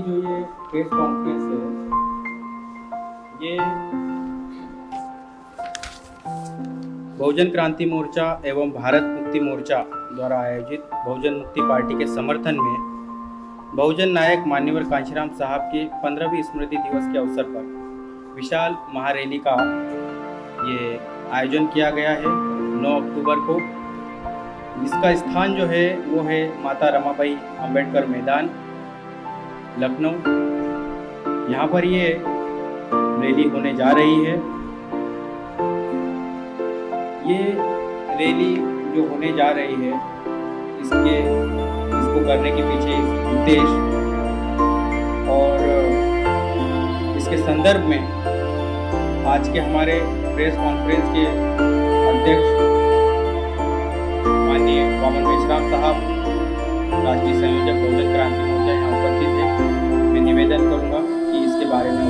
जो ये press conference है, ये बहुजन क्रांति मोर्चा एवं भारत मुक्ति मोर्चा द्वारा आयोजित बहुजन मुक्ति पार्टी के समर्थन में बहुजन नायक मान्यवर कांशीराम साहब के 15वीं स्मृति दिवस के अवसर पर विशाल महारैली का ये आयोजन किया गया है 9 अक्टूबर को। इसका स्थान जो है वो है माता रमाबाई अंबेडकर मैदान, लखनऊ। यहाँ पर ये रैली होने जा रही है। ये रैली जो होने जा रही है इसको करने के पीछे उद्देश्य और इसके संदर्भ में आज के हमारे प्रेस कॉन्फ्रेंस के अध्यक्ष माननीय वामन मेश्राम साहब, राष्ट्रीय संयोजक बहुजन क्रांति मोर्चा यहाँ उपस्थित है। मैं निवेदन करूँगा कि इसके बारे में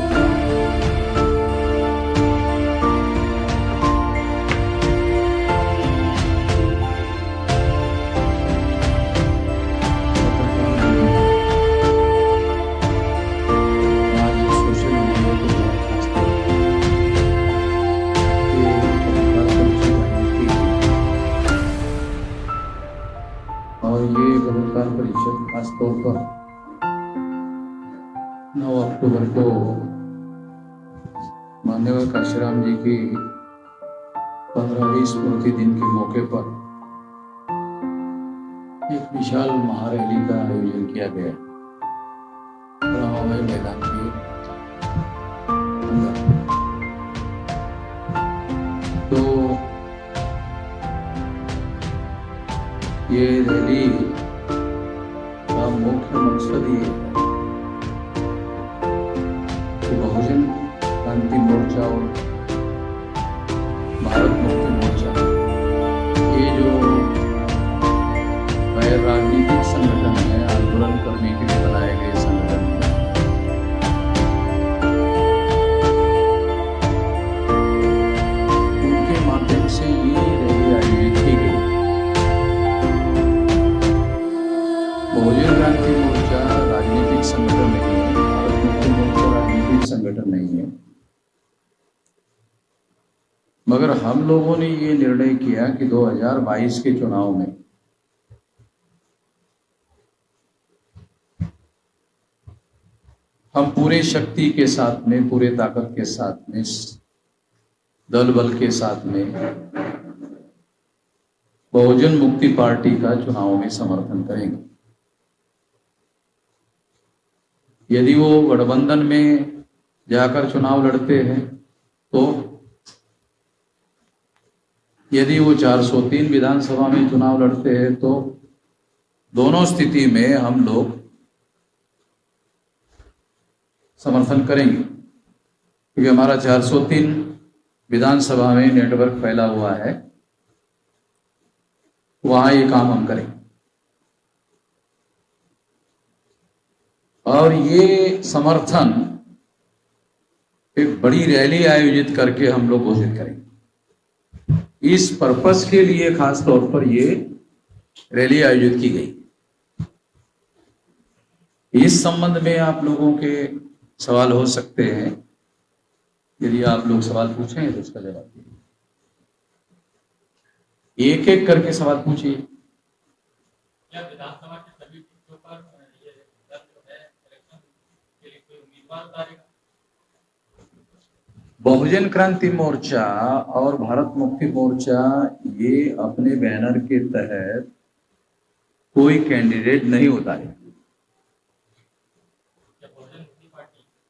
और ये पत्रकार परिषद खासतौर पर 9 अक्टूबर को मान्यवर कांशीराम जी की 15वीं स्मृति दिन के मौके पर एक विशाल महारैली का आयोजन किया गया रमाबाई मैदान के अंदर। तो ये रैली का मुख्य मकसद ये है कि बहुजन क्रांति मोर्चा और भारत मुक्ति मोर्चा, ये जो गैर राजनीतिक संगठन है, आंदोलन करने के लिए बनाए गए संगठन है, उनके माध्यम से ये रैली आयोजित की गई। बहुजन क्रांति मोर्चा राजनीतिक संगठन नहीं है, भारत मुक्ति मोर्चा राजनीतिक संगठन नहीं है, मगर हम लोगों ने ये निर्णय किया कि 2022 के चुनाव में हम पूरे शक्ति के साथ में, पूरे ताकत के साथ में, दल बल के साथ में बहुजन मुक्ति पार्टी का चुनाव में समर्थन करेंगे। यदि वो गठबंधन में जाकर चुनाव लड़ते हैं तो, यदि वो 403 विधानसभा में चुनाव लड़ते हैं तो दोनों स्थिति में हम लोग समर्थन करेंगे, क्योंकि हमारा 403 विधानसभा में नेटवर्क फैला हुआ है, वहां ये काम हम करेंगे। और ये समर्थन एक बड़ी रैली आयोजित करके हम लोग घोषित करेंगे। इस पर्पस के लिए खास तौर पर ये रैली आयोजित की गई। इस संबंध में आप लोगों के सवाल हो सकते हैं। यदि आप लोग सवाल पूछें तो उसका जवाब दीजिए। एक एक करके सवाल पूछिए। विधानसभा के सभी सीटों पर ये दल जो है इलेक्शन के लिए कोई उम्मीदवार उतारेगा? बहुजन क्रांति मोर्चा और भारत मुक्ति मोर्चा ये अपने बैनर के तहत कोई कैंडिडेट नहीं उतारेगा।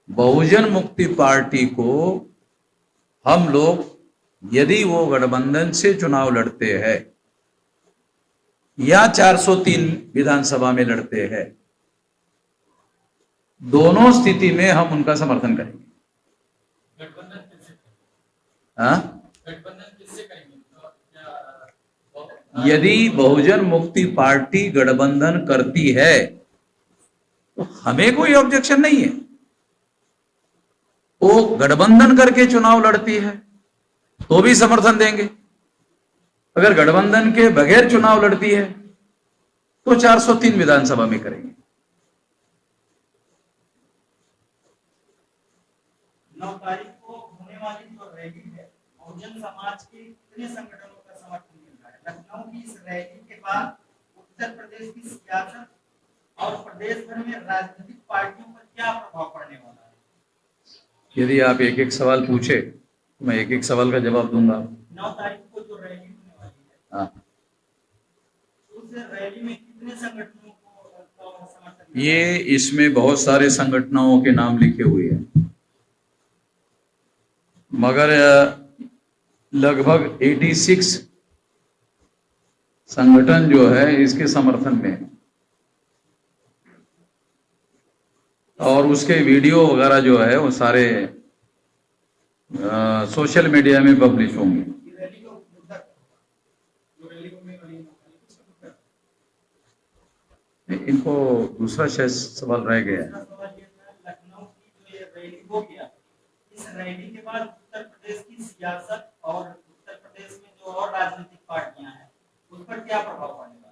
बहुजन मुक्ति पार्टी को हम लोग, यदि वो गठबंधन से चुनाव लड़ते हैं या 403 विधानसभा में लड़ते हैं, दोनों स्थिति में हम उनका समर्थन करेंगे। गठबंधन किससे? गठबंधन किससे करेंगे? यदि बहुजन मुक्ति पार्टी गठबंधन करती है तो हमें कोई ऑब्जेक्शन नहीं है। वो गठबंधन करके चुनाव लड़ती है तो भी समर्थन देंगे। अगर गठबंधन के बगैर चुनाव लड़ती है तो 403 विधानसभा में करेंगे। 9 तारीख को होने वाली जो रैली है, बहुजन समाज के कितने संगठनों का समर्थन मिल रहा है? लखनऊ की इस रैली के बाद उत्तर प्रदेश की सियासत और प्रदेश भर में राजनीतिक पार्टियों पर क्या प्रभाव पड़ने वाला है? यदि आप एक एक सवाल पूछे तो मैं एक एक सवाल का जवाब दूंगा। 9 तारीख को जो रैली होने वाली है, हाँ, उस रैली में कितने संगठनों को समर्थन? ये इसमें बहुत सारे संगठनों के नाम लिखे हुए हैं, मगर लगभग 86 संगठन जो है इसके समर्थन में है। और उसके वीडियो वगैरह जो है वो सारे सोशल मीडिया में पब्लिश होंगे। इनको दूसरा शायद सवाल रह गया है। लखनऊ की जो ये रैली हो गया, इस रैली के बाद उत्तर प्रदेश की सियासत और उत्तर प्रदेश में जो और राजनीतिक पार्टियां हैं उस पर क्या प्रभाव पड़ने वाला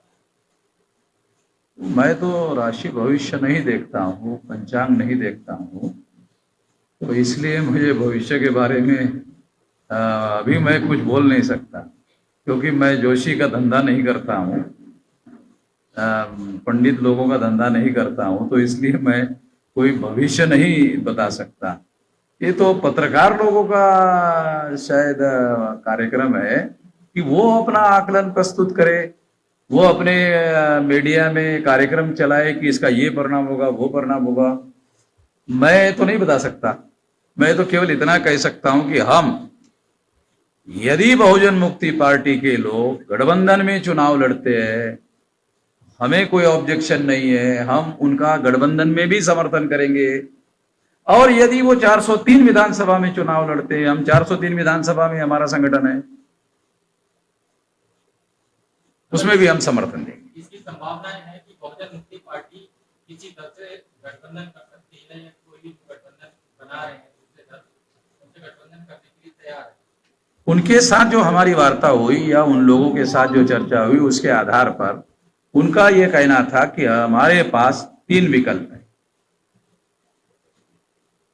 है? मैं तो राशि भविष्य नहीं देखता हूँ, पंचांग नहीं देखता हूँ, तो इसलिए मुझे भविष्य के बारे में अभी मैं कुछ बोल नहीं सकता, क्योंकि मैं जोशी का धंधा नहीं करता हूँ, पंडित लोगों का धंधा नहीं करता हूँ, तो इसलिए मैं कोई भविष्य नहीं बता सकता। ये तो पत्रकार लोगों का शायद कार्यक्रम है कि वो अपना आकलन प्रस्तुत करे, वो अपने मीडिया में कार्यक्रम चलाए कि इसका ये परिणाम होगा, वो परिणाम होगा। मैं तो नहीं बता सकता। मैं तो केवल इतना कह सकता हूं कि हम यदि बहुजन मुक्ति पार्टी के लोग गठबंधन में चुनाव लड़ते हैं, हमें कोई ऑब्जेक्शन नहीं है, हम उनका गठबंधन में भी समर्थन करेंगे। और यदि वो 403 विधानसभा में चुनाव लड़ते हैं, हम 403 विधानसभा में हमारा संगठन है, उसमें भी हम समर्थन देंगे। इसकी संभावनाएं है कि बहुजन मुक्ति पार्टी किसी दल से गठबंधन कर सकती है, या कोई भी गठबंधन बना रहे हैं दूसरे दल, उनसे गठबंधन करने के लिए तैयार है। उनके साथ जो हमारी वार्ता हुई या उन लोगों के साथ जो चर्चा हुई, उसके आधार पर उनका यह कहना था कि हमारे पास 3 विकल्प है।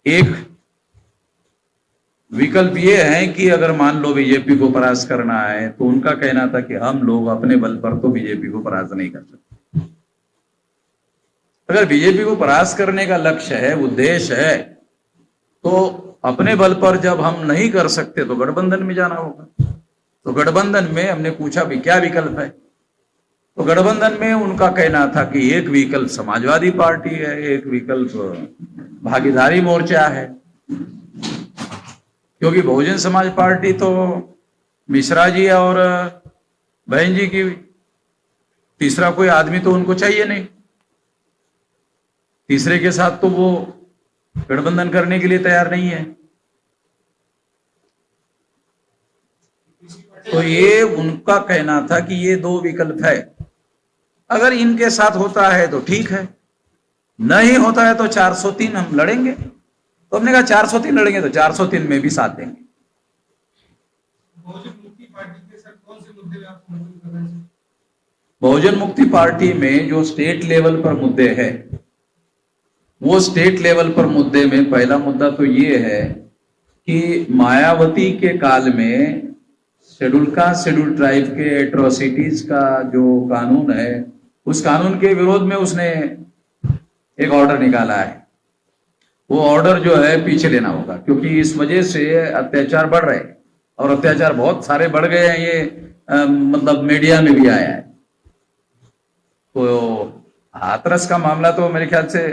एक विकल्प ये है कि अगर मान लो बीजेपी को परास्त करना है, तो उनका कहना था कि हम लोग अपने बल पर तो बीजेपी को परास्त नहीं कर सकते। अगर बीजेपी को परास्त करने का लक्ष्य है, उद्देश्य है, तो अपने बल पर जब हम नहीं कर सकते तो गठबंधन में जाना होगा। तो गठबंधन में हमने पूछा भी क्या विकल्प है, तो गठबंधन में उनका कहना था कि एक विकल्प समाजवादी पार्टी है, एक विकल्प भागीदारी मोर्चा है, क्योंकि बहुजन समाज पार्टी तो मिश्रा जी और बहन जी की, तीसरा कोई आदमी तो उनको चाहिए नहीं, तीसरे के साथ तो वो गठबंधन करने के लिए तैयार नहीं है। तो ये उनका कहना था कि ये 2 विकल्प है, अगर इनके साथ होता है तो ठीक है, नहीं होता है तो 403 हम लड़ेंगे। तो हमने कहा 403 लड़ेंगे तो 403 में भी साथ देंगे। बहुजन मुक्ति पार्टी के साथ कौन से मुद्दे में आप समर्थन कर रहे हैं? बहुजन मुक्ति पार्टी में जो स्टेट लेवल पर मुद्दे हैं, वो स्टेट लेवल पर मुद्दे में पहला मुद्दा तो ये है कि मायावती के काल में शेड्यूल कास्ट शेड्यूल ट्राइब के एट्रोसिटीज का जो कानून है, उस कानून के विरोध में उसने एक ऑर्डर निकाला है। वो ऑर्डर जो है पीछे लेना होगा, क्योंकि इस वजह से अत्याचार बढ़ रहे हैं और अत्याचार बहुत सारे बढ़ गए हैं। ये मतलब मीडिया में भी आया है। तो हाथरस का मामला तो मेरे ख्याल से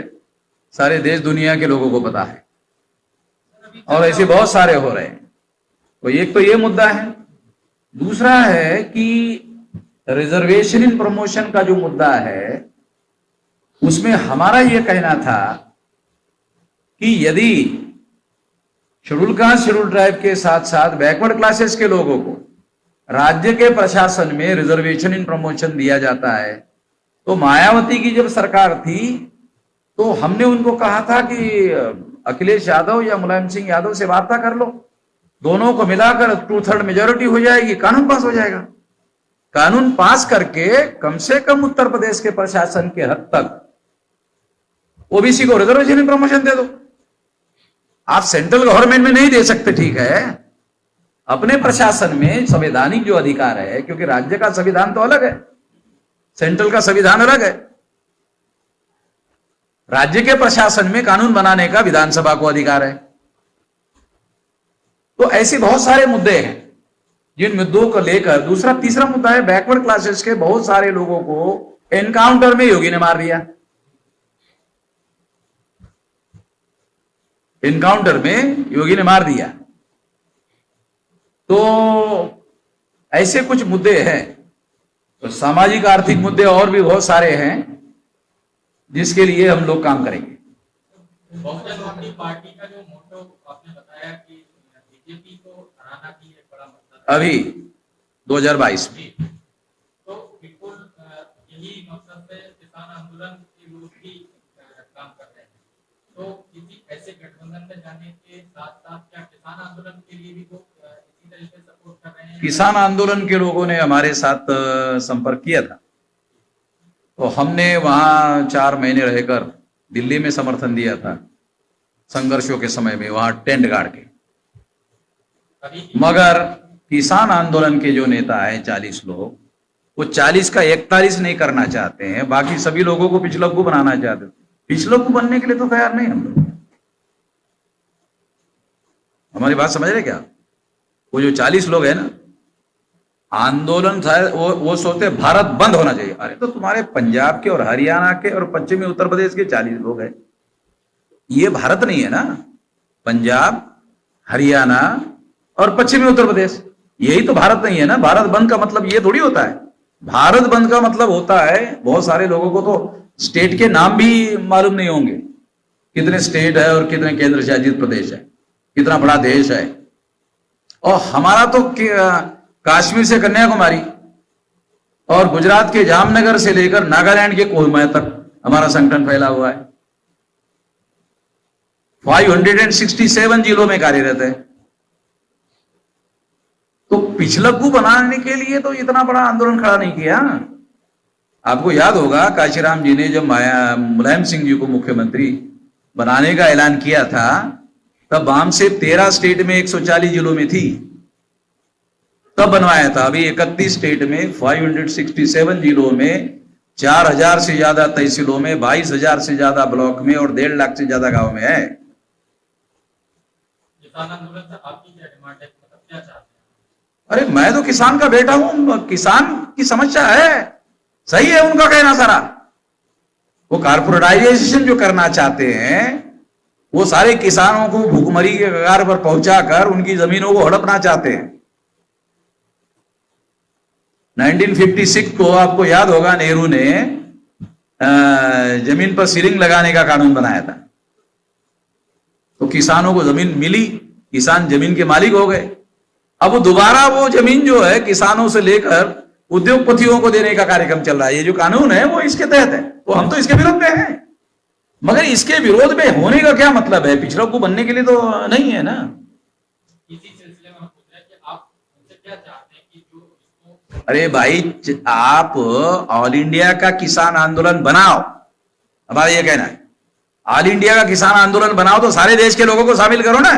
सारे देश दुनिया के लोगों को पता है, और ऐसे बहुत सारे हो रहे हैं। तो एक तो ये मुद्दा है। दूसरा है कि रिजर्वेशन इन प्रमोशन का जो मुद्दा है, उसमें हमारा ये कहना था कि यदि शेड्यूल कास्ट शेड्यूल ट्राइब के साथ साथ बैकवर्ड क्लासेस के लोगों को राज्य के प्रशासन में रिजर्वेशन इन प्रमोशन दिया जाता है, तो मायावती की जब सरकार थी तो हमने उनको कहा था कि अखिलेश यादव या मुलायम सिंह यादव से वार्ता कर लो, दोनों को मिलाकर 2/3 मेजोरिटी हो जाएगी, कानून पास हो जाएगा। कानून पास करके कम से कम उत्तर प्रदेश के प्रशासन के हद तक ओबीसी को रिजर्वेशन इन प्रमोशन दे दो। आप सेंट्रल गवर्नमेंट में नहीं दे सकते, ठीक है, अपने प्रशासन में संवैधानिक जो अधिकार है, क्योंकि राज्य का संविधान तो अलग है, सेंट्रल का संविधान अलग है। राज्य के प्रशासन में कानून बनाने का विधानसभा को अधिकार है। तो ऐसे बहुत सारे मुद्दे हैं जिन मुद्दों को लेकर दूसरा तीसरा मुद्दा है बैकवर्ड क्लासेस के बहुत सारे लोगों को एनकाउंटर में योगी ने मार दिया। एनकाउंटर में योगी ने मार दिया। तो ऐसे कुछ मुद्दे हैं। तो सामाजिक आर्थिक मुद्दे और भी बहुत सारे हैं जिसके लिए हम लोग काम करेंगे। बहुजन मुक्ति पार्टी का जो मोटो आपने बताया कि बीजेपी को हराना ही एक बड़ा मकसद है अभी 2022 में, तो बिल्कुल यही मकसद से किसान आंदोलन के लोग भी काम कर रहे हैं। तो किसी ऐसे गठबंधन में जाने के साथ साथ क्या किसान आंदोलन के लिए भी लोग इसी तरह से सपोर्ट कर रहे हैं? किसान आंदोलन के लोगों ने हमारे साथ संपर्क किया था, तो हमने वहां 4 महीने रहकर दिल्ली में समर्थन दिया था संघर्षों के समय में, वहां टेंट गाड़ के। मगर किसान आंदोलन के जो नेता है 40 लोग, वो 40 का 41 नहीं करना चाहते हैं, बाकी सभी लोगों को पिछलग्गू बनाना चाहते हैं। पिछलग्गू बनने के लिए तो तैयार नहीं हम लोग। हमारी बात समझ रहे क्या? वो जो 40 लोग है ना, आंदोलन वो सोचते भारत बंद होना चाहिए। अरे तो तुम्हारे पंजाब के और हरियाणा के और पश्चिमी उत्तर प्रदेश के 40 लोग हैं, ये भारत नहीं है ना। पंजाब, हरियाणा और पश्चिमी उत्तर प्रदेश, यही तो भारत नहीं है ना। भारत बंद का मतलब ये थोड़ी होता है। भारत बंद का मतलब होता है, बहुत सारे लोगों को तो स्टेट के नाम भी मालूम नहीं होंगे, कितने स्टेट है और कितने केंद्र शासित प्रदेश है, कितना बड़ा देश है। और हमारा तो कश्मीर से कन्याकुमारी और गुजरात के जामनगर से लेकर नागालैंड के कोहिमा तक हमारा संगठन फैला हुआ है। 567 जिलों में कार्यरत है। तो पिछलग्गू बनाने के लिए तो इतना बड़ा आंदोलन खड़ा नहीं किया। आपको याद होगा काशीराम जी ने जब मुलायम सिंह जी को मुख्यमंत्री बनाने का ऐलान किया था, तब वाम से 13 स्टेट में 140 जिलों में थी, तब बनवाया था। अभी 31 स्टेट में 567 जिलों में 4000 से ज्यादा तहसीलों में 22,000 से ज्यादा ब्लॉक में और 1.5 लाख से ज्यादा गांव में है। किसान आंदोलन से आपकी क्या डिमांड है, मतलब क्या चाहते हैं? अरे मैं तो किसान का बेटा हूं, किसान की समस्या है, सही है उनका कहना सारा। वो कारपोरेटाइजेशन जो करना चाहते हैं, वो सारे किसानों को भूखमरी के कगार पर पहुंचाकर उनकी जमीनों को हड़पना चाहते हैं। 1956 को आपको याद होगा, नेहरू ने जमीन पर सीलिंग लगाने का कानून बनाया था। तो किसानों को जमीन मिली, किसान जमीन के मालिक हो गए। अब दोबारा वो जमीन जो है किसानों से लेकर उद्योगपतियों को देने का कार्यक्रम चल रहा है। ये जो कानून है वो इसके तहत है, तो हम तो इसके विरोध में हैं। मगर इसके विरोध में होने का क्या मतलब है? पिछड़ों को बनने के लिए तो नहीं है ना। इसी सिलसिले में हम पूछ रहे हैं कि आप उनसे क्या चाहते हैं कि जो इसको... अरे भाई, आप ऑल इंडिया का किसान आंदोलन बनाओ, हमारा ये कहना है। ऑल इंडिया का किसान आंदोलन बनाओ तो सारे देश के लोगों को शामिल करो ना।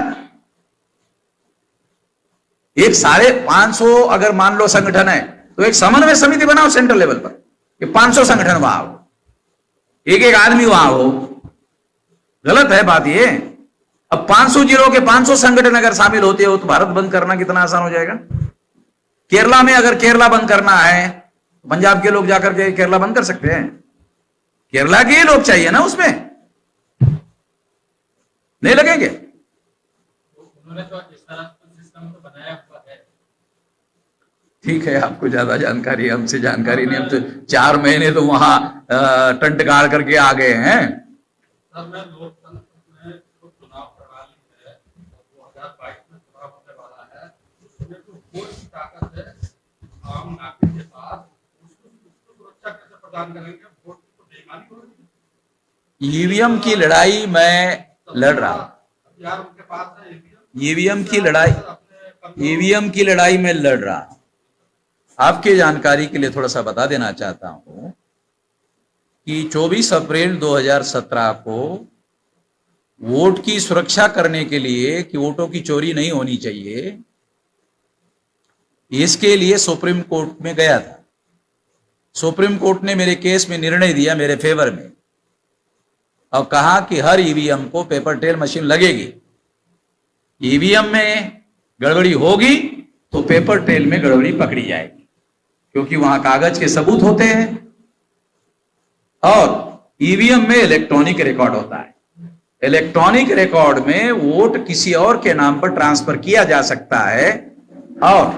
एक 550 अगर मान लो संगठन है, तो एक समन्वय समिति बनाओ सेंट्रल लेवल पर कि 500 संगठन वहां हो, एक आदमी वहां हो। गलत है बात ये। अब 500 जिलों के 500 संगठन अगर शामिल होते हो तो भारत बंद करना कितना आसान हो जाएगा। केरला में अगर केरला बंद करना है, पंजाब के लोग जाकर के केरला बंद कर सकते हैं। केरला के लोग चाहिए ना, उसमें नहीं लगेंगे। उन्होंने तो इस तरह सिस्टम तो बनाया हुआ है। ठीक है, आपको ज्यादा जानकारी, हमसे जानकारी नहीं। हम तो 4 महीने तो वहां टंट गाड़ करके आ गए हैं। सर, मैं लोकतंत्र में जो चुनाव प्रणाली है 2022 में चुनाव होने वाला है, उसमें जो वोट की ताकत है आम नागरिक के पास, उसको सुरक्षा कैसे प्रदान करेंगे? वोट की तो बेईमानी होगी। ईवीएम की लड़ाई मैं लड़ रहा हूं। यार उनके पास है ईवीएम की लड़ाई में लड़ रहा हूं। आपके जानकारी के लिए थोड़ा सा बता देना चाहता हूं कि 24 अप्रैल 2017 को वोट की सुरक्षा करने के लिए कि वोटों की चोरी नहीं होनी चाहिए, इसके लिए सुप्रीम कोर्ट में गया था। सुप्रीम कोर्ट ने मेरे केस में निर्णय दिया मेरे फेवर में और कहा कि हर ईवीएम को पेपर ट्रेल मशीन लगेगी। ईवीएम में गड़बड़ी होगी तो पेपर ट्रेल में गड़बड़ी पकड़ी जाएगी, क्योंकि वहां कागज के सबूत होते हैं और ईवीएम में इलेक्ट्रॉनिक रिकॉर्ड होता है। इलेक्ट्रॉनिक रिकॉर्ड में वोट किसी और के नाम पर ट्रांसफर किया जा सकता है और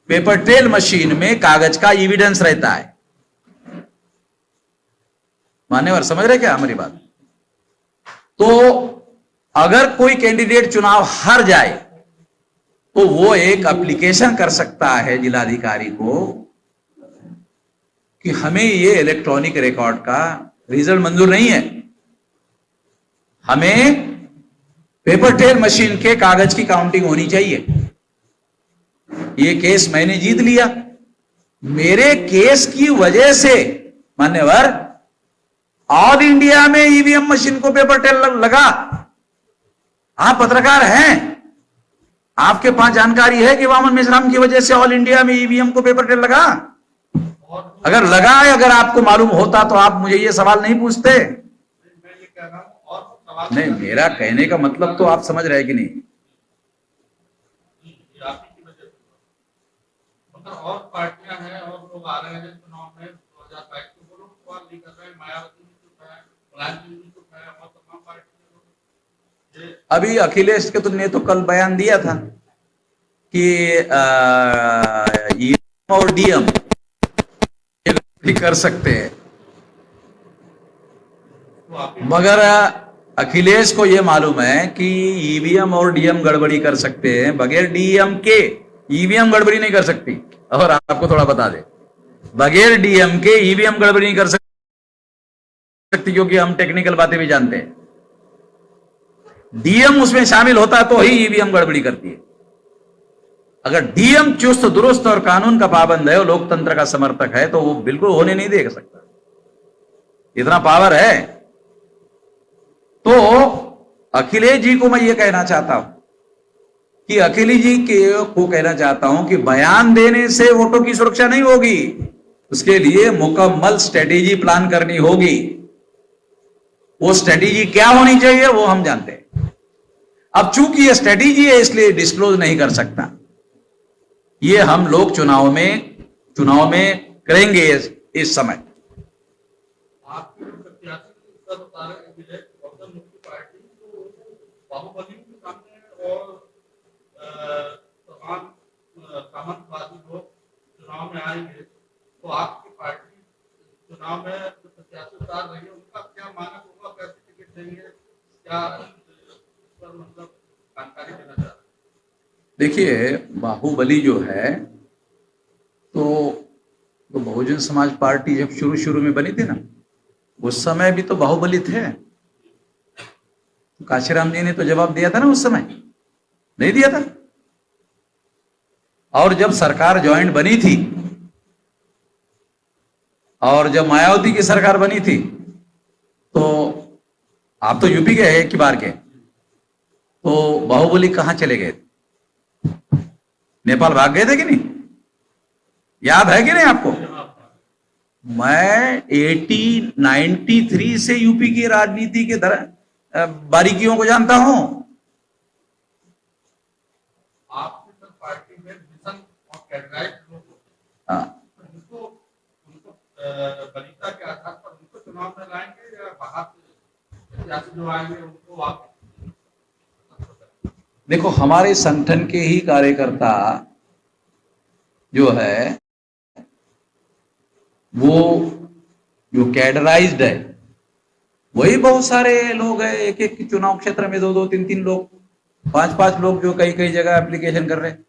पेपर ट्रेल मशीन में कागज का एविडेंस रहता है। मान्यवर समझ रहे क्या हमारी बात? तो अगर कोई कैंडिडेट चुनाव हार जाए तो वो एक एप्लीकेशन कर सकता है जिलाधिकारी को कि हमें ये इलेक्ट्रॉनिक रिकॉर्ड का रिजल्ट मंजूर नहीं है, हमें पेपर ट्रेल मशीन के कागज की काउंटिंग होनी चाहिए। ये केस मैंने जीत लिया। मेरे केस की वजह से मान्यवर ऑल इंडिया में ईवीएम मशीन को पेपर ट्रेल लगा। आप पत्रकार हैं, आपके पास जानकारी है कि वामन मेश्राम की वजह से ऑल इंडिया में ईवीएम को पेपर ट्रेल लगा? अगर लगा है, अगर आपको मालूम होता तो आप मुझे ये सवाल नहीं पूछते। मैं ये कह रहा हूँ और सवाल नहीं, मेरा कहने का मतलब तो आप समझ रहे कि नहीं? आप ही की वजह से मतलब और पार्टियां हैं और लोग आ रहे हैं चुनाव में 2022 के, वो लोग सवाल नहीं कर रहे हैं। मायावती भी चुप है, मुलायम सिंह भी चुप है और तमाम पार्टियां लोग। अभी अखिलेश के तुमने तो कल बयान दिया था कि ईवीएम और डीएम भी कर सकते हैं, मगर अखिलेश को यह मालूम है कि ईवीएम और डीएम गड़बड़ी कर सकते हैं, बगैर डीएम के ईवीएम गड़बड़ी नहीं कर सकती। और आपको थोड़ा बता दे, बगैर डीएम के ईवीएम गड़बड़ी नहीं कर सकती, क्योंकि हम टेक्निकल बातें भी जानते हैं। डीएम उसमें शामिल होता तो ही ईवीएम गड़बड़ी करती है। अगर डीएम चुस्त दुरुस्त और कानून का पाबंद है और लोकतंत्र का समर्थक है तो वो बिल्कुल होने नहीं दे सकता, इतना पावर है। तो अखिलेश जी को मैं ये कहना चाहता हूं कि अखिलेश जी को कहना चाहता हूं कि बयान देने से वोटों की सुरक्षा नहीं होगी, उसके लिए मुकम्मल स्ट्रेटेजी प्लान करनी होगी। वो स्ट्रेटेजी क्या होनी चाहिए वो हम जानते हैं। अब चूंकि ये स्ट्रेटेजी है इसलिए डिस्क्लोज नहीं कर सकता, ये हम लोग चुनाव में करेंगे इस समय। आपके प्रत्याशी सर बता रहे हैं विजय बहुजन मुक्ति पार्टी तो बाहुबलियों के सामने और तमाम सामंतवादी लोग चुनाव में आएंगे तो आपकी पार्टी चुनाव में जो प्रत्याशी उतार रही है उनका क्या मानक होगा, कैसे टिकट देंगे, क्या पर मतलब जानकारी देना चाहते हैं? देखिए, बाहुबली जो है तो बहुजन समाज पार्टी जब शुरू में बनी थी ना, उस समय भी तो बाहुबली थे। तो काशीराम जी ने तो जवाब दिया था ना, उस समय नहीं दिया था। और जब सरकार ज्वाइंट बनी थी और जब मायावती की सरकार बनी थी तो आप तो यूपी के हैं, एक बार के, तो बाहुबली कहां चले गए? नेपाल भाग गए थे कि नहीं? याद है कि नहीं आपको? मैं 93 से यूपी की राजनीति के बारीकियों को जानता हूं। आपकी सर पार्टी में मिशन और कैडराइज लोग हाँ, उनको वरीयता के आधार पर उनको चुनाव में लाएंगे या बाहर से प्रत्याशी जो आएंगे उनको आप? देखो, हमारे संगठन के ही कार्यकर्ता जो है वो जो कैडराइज्ड है वही बहुत सारे लोग हैं। एक एक चुनाव क्षेत्र में 2-2, 3-3 लोग, 5-5 लोग जो कई जगह एप्लीकेशन कर रहे हैं।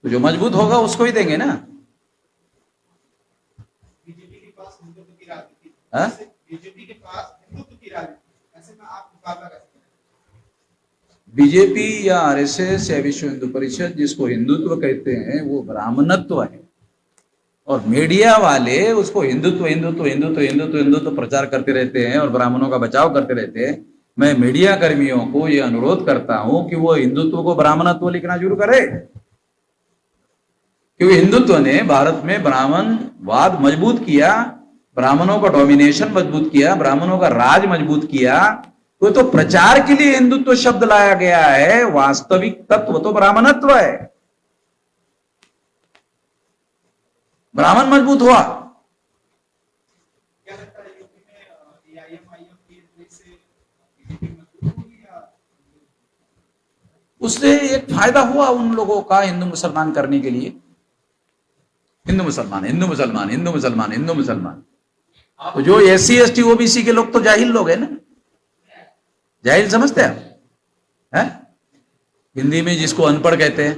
तो जो मजबूत होगा उसको ही देंगे ना। बीजेपी के पास हिंदुत्व की राजनीति, हाँ? बीजेपी के पास हिंदुत्व की राजनीति, ऐसे में आप मुकाबला कैसे करेंगे? बीजेपी या आरएसएस या विश्व हिंदू परिषद जिसको हिंदुत्व कहते हैं वो ब्राह्मणत्व है, और और मीडिया वाले उसको हिंदुत्व हिंदुत्व हिंदुत्व हिंदुत्व हिंदुत्व प्रचार करते रहते हैं और ब्राह्मणों का बचाव करते रहते हैं। मैं मीडिया कर्मियों को यह अनुरोध करता हूं कि वो हिंदुत्व को ब्राह्मणत्व लिखना शुरू करे, क्योंकि हिंदुत्व ने भारत में ब्राह्मणवाद मजबूत किया, ब्राह्मणों का डोमिनेशन मजबूत किया, ब्राह्मणों का राज मजबूत किया। तो प्रचार के लिए हिंदुत्व शब्द लाया गया है, वास्तविक तत्व तो ब्राह्मणत्व है। ब्राह्मण मजबूत हुआ। क्या लगता है यूपी में AIM-IM की एंट्री से बीजेपी मजबूत होगी या उससे एक फायदा हुआ उन लोगों का हिंदू मुसलमान करने के लिए। हिंदू मुसलमान हिंदू मुसलमान हिंदू मुसलमान हिंदू मुसलमान। तो जो SC ST OBC के लोग तो जाहिल लोग हैं ना, जाहिल समझते हैं हैं? हिंदी में जिसको अनपढ़ कहते हैं,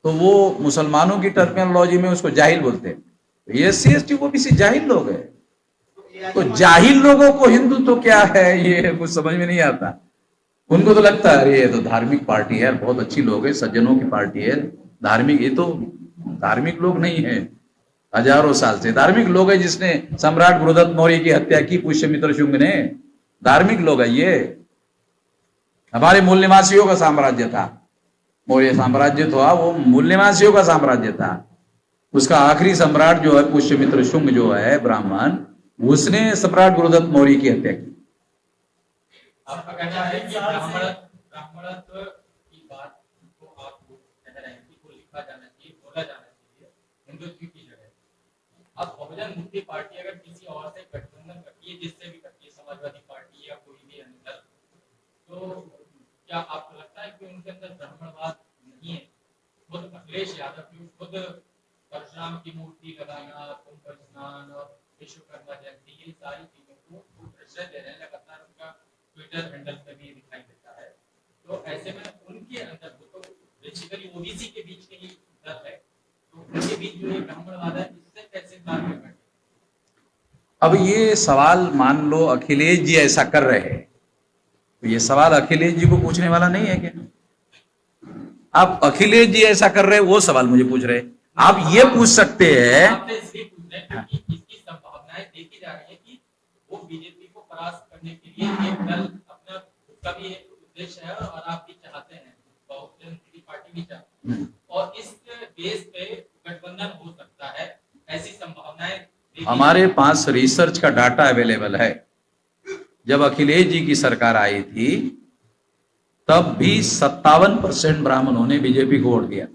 तो वो मुसलमानों की टर्मिनोलॉजी में उसको जाहिल बोलते हैं। तो SC ST OBC जाहिल लोग हैं। तो जाहिल लोगों को हिंदू तो क्या है ये कुछ समझ में नहीं आता। उनको तो लगता है अरे ये तो धार्मिक पार्टी है, बहुत अच्छी लोग है, सज्जनों की पार्टी है, धार्मिक। ये तो धार्मिक लोग नहीं है, हजारों साल से धार्मिक लोग है। जिसने सम्राट गुरुदत्त मौर्य की हत्या की पुष्यमित्र शुंग ने, धार्मिक लोग है ये। हमारे मूल निवासियों का साम्राज्य था, मौर्य साम्राज्य था, वो मूल निवासियों का साम्राज्य था। उसका आखिरी सम्राट जो है पुष्यमित्र शुंग जो है ब्राह्मण, उसने सम्राट गुरुदत्त मौर्य की हत्या की। आपका कहना है कि ब्राह्मणत्व की बात को आप कह रहे हैं कि वो लिखा जाना चाहिए, बोला जाना चाहिए हिंदुत्व की जगह। अब बहुजन मुक्ति पार्टी अगर किसी और से गठबंधन करती है, जिससे भी करती है, समाजवादी पार्टी या कोई भी अन्य दल, तो क्या आपको लगता है कि उनके अंदर ब्राह्मणवाद नहीं है? खुद अखिलेश यादव की खुद परशुराम की मूर्ति लगाना, कुंभ स्नान और विश्वकर्मा जयंती, ये सारी चीजों को वो प्रश्रय दे रहे हैं। लगातार उनका ट्विटर हैंडल पे भी दिखाई देता है। तो ऐसे में उनके अंदर तो बेसिकली ओबीसी के बीच के ही दल है, तो उनके बीच जो ये ब्राह्मणवाद है, इससे कैसे तालमेल बैठे? अब ये सवाल मान लो अखिलेश जी ऐसा कर रहे हैं, तो ये सवाल अखिलेश जी को पूछने वाला नहीं है क्या? आप अखिलेश जी ऐसा कर रहे हैं, वो सवाल मुझे पूछ रहे हैं। आप ये पूछ सकते हैं, आपसे इसलिए पूछ रहे हैं क्योंकि इसकी संभावनाएं देखी जा रही है कि वो बीजेपी को परास्त करने के लिए एक दल अपना उसका भी एक उद्देश्य है और आप भी चाहते हैं, बहुजन मुक्ति पार्टी भी चाहती है, और इस बेस पे गठबंधन हो सकता है, ऐसी संभावनाएं हमारे पास रिसर्च का डाटा अवेलेबल है। जब अखिलेश जी की सरकार आई थी तब भी 57% ब्राह्मणों ने बीजेपी को वोट दिया।